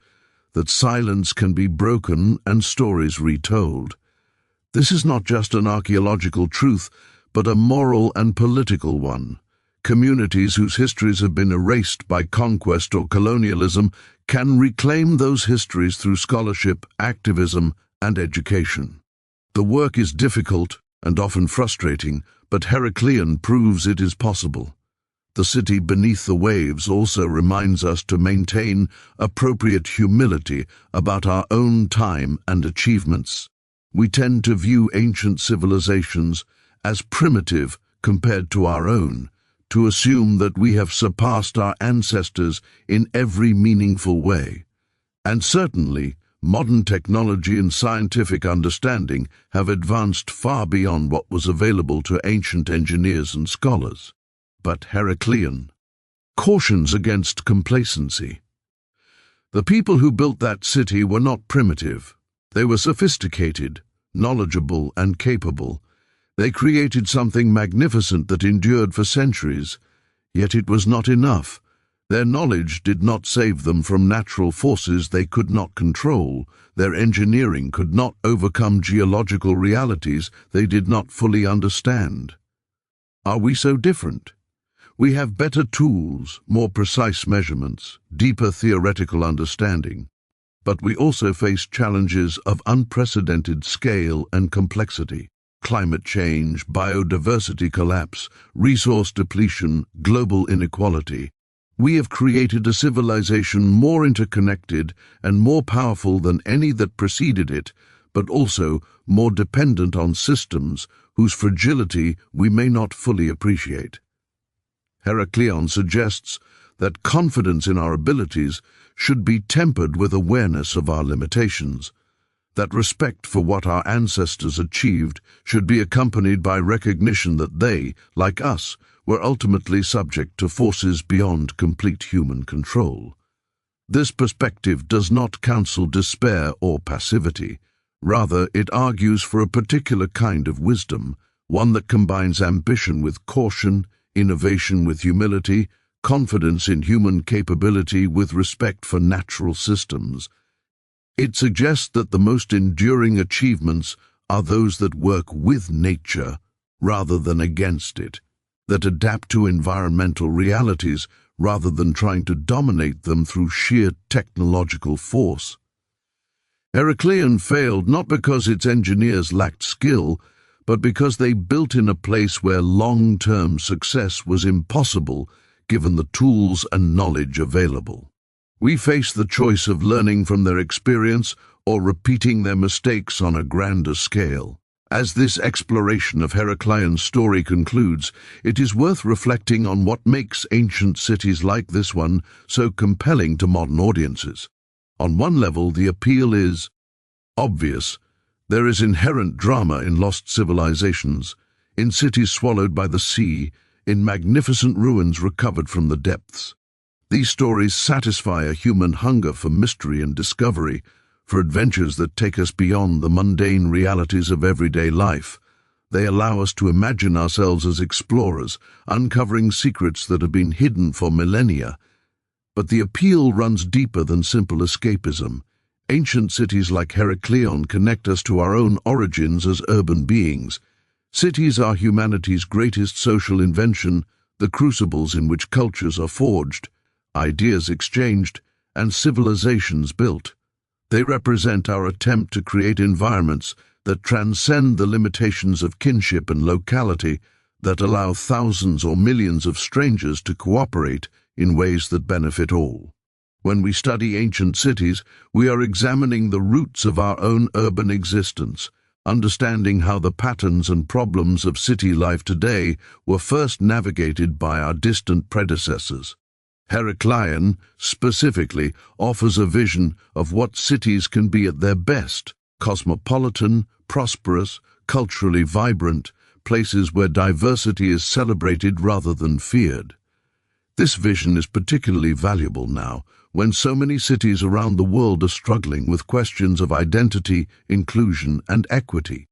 A: that silence can be broken and stories retold. This is not just an archaeological truth, but a moral and political one. Communities whose histories have been erased by conquest or colonialism can reclaim those histories through scholarship, activism, and education. The work is difficult and often frustrating, but Heracleion proves it is possible. The city beneath the waves also reminds us to maintain appropriate humility about our own time and achievements. We tend to view ancient civilizations as primitive compared to our own, to assume that we have surpassed our ancestors in every meaningful way. And certainly, modern technology and scientific understanding have advanced far beyond what was available to ancient engineers and scholars. But Heracleion cautions against complacency. The people who built that city were not primitive. They were sophisticated, knowledgeable, and capable. They created something magnificent that endured for centuries, yet it was not enough. Their knowledge did not save them from natural forces they could not control. Their engineering could not overcome geological realities they did not fully understand. Are we so different? We have better tools, more precise measurements, deeper theoretical understanding, but we also face challenges of unprecedented scale and complexity. climate change, biodiversity collapse, resource depletion, global inequality. We have created a civilization more interconnected and more powerful than any that preceded it, but also more dependent on systems whose fragility we may not fully appreciate. Heracleion suggests that confidence in our abilities should be tempered with awareness of our limitations, that respect for what our ancestors achieved should be accompanied by recognition that they, like us, were ultimately subject to forces beyond complete human control. This perspective does not counsel despair or passivity. Rather, it argues for a particular kind of wisdom, one that combines ambition with caution, innovation with humility, confidence in human capability with respect for natural systems. It suggests that the most enduring achievements are those that work with nature rather than against it, that adapt to environmental realities rather than trying to dominate them through sheer technological force. Heracleion failed not because its engineers lacked skill, but because they built in a place where long-term success was impossible given the tools and knowledge available. We face the choice of learning from their experience or repeating their mistakes on a grander scale. As this exploration of Heracleion's story concludes, it is worth reflecting on what makes ancient cities like this one so compelling to modern audiences. On one level, the appeal is obvious. There is inherent drama in lost civilizations, in cities swallowed by the sea, in magnificent ruins recovered from the depths. These stories satisfy a human hunger for mystery and discovery, for adventures that take us beyond the mundane realities of everyday life. They allow us to imagine ourselves as explorers, uncovering secrets that have been hidden for millennia. But the appeal runs deeper than simple escapism. Ancient cities like Heracleion connect us to our own origins as urban beings. Cities are humanity's greatest social invention, the crucibles in which cultures are forged, ideas exchanged, and civilizations built. They represent our attempt to create environments that transcend the limitations of kinship and locality, that allow thousands or millions of strangers to cooperate in ways that benefit all. When we study ancient cities, we are examining the roots of our own urban existence, understanding how the patterns and problems of city life today were first navigated by our distant predecessors. Heracleion, specifically, offers a vision of what cities can be at their best: cosmopolitan, prosperous, culturally vibrant, places where diversity is celebrated rather than feared. This vision is particularly valuable now, when so many cities around the world are struggling with questions of identity, inclusion, and equity.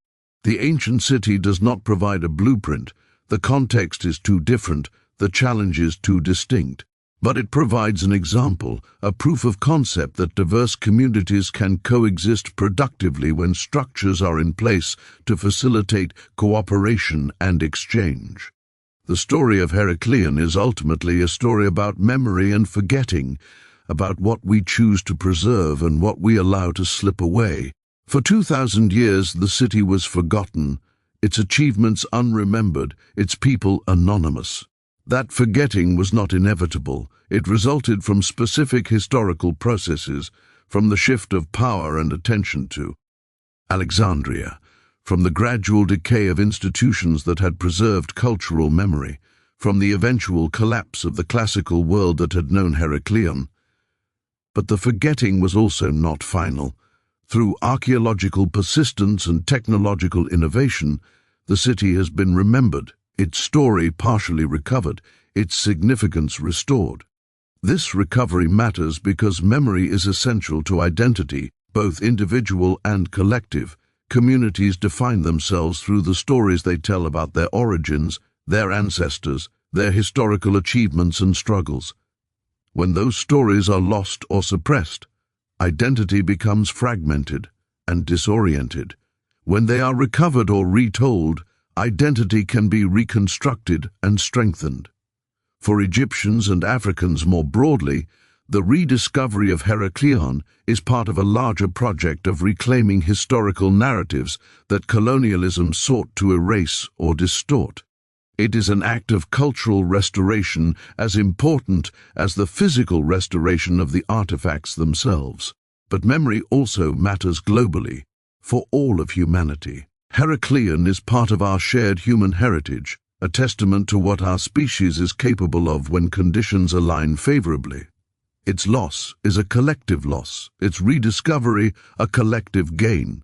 A: The ancient city does not provide a blueprint. The context is too different, the challenge is too distinct. But it provides an example, a proof of concept that diverse communities can coexist productively when structures are in place to facilitate cooperation and exchange. The story of Heracleion is ultimately a story about memory and forgetting, about what we choose to preserve and what we allow to slip away. For 2,000 years, the city was forgotten, its achievements unremembered, its people anonymous. That forgetting was not inevitable. It resulted from specific historical processes, from the shift of power and attention to Alexandria, from the gradual decay of institutions that had preserved cultural memory, from the eventual collapse of the classical world that had known Heracleion. But the forgetting was also not final. Through archaeological persistence and technological innovation, the city has been remembered, its story partially recovered, its significance restored. This recovery matters because memory is essential to identity, both individual and collective. Communities define themselves through the stories they tell about their origins, their ancestors, their historical achievements and struggles. When those stories are lost or suppressed, identity becomes fragmented and disoriented. When they are recovered or retold, identity can be reconstructed and strengthened. For Egyptians and Africans more broadly, The rediscovery of Heracleion is part of a larger project of reclaiming historical narratives that colonialism sought to erase or distort. It is an act of cultural restoration as important as the physical restoration of the artifacts themselves. But memory also matters globally, for all of humanity. Heracleion is part of our shared human heritage, a testament to what our species is capable of when conditions align favorably. Its loss is a collective loss, its rediscovery a collective gain.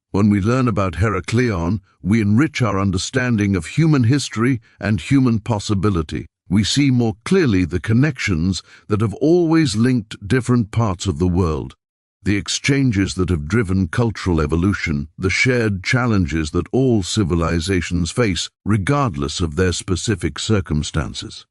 A: When we learn about Heracleion, we enrich our understanding of human history and human possibility. We see more clearly the connections that have always linked different parts of the world, the exchanges that have driven cultural evolution, the shared challenges that all civilizations face, regardless of their specific circumstances.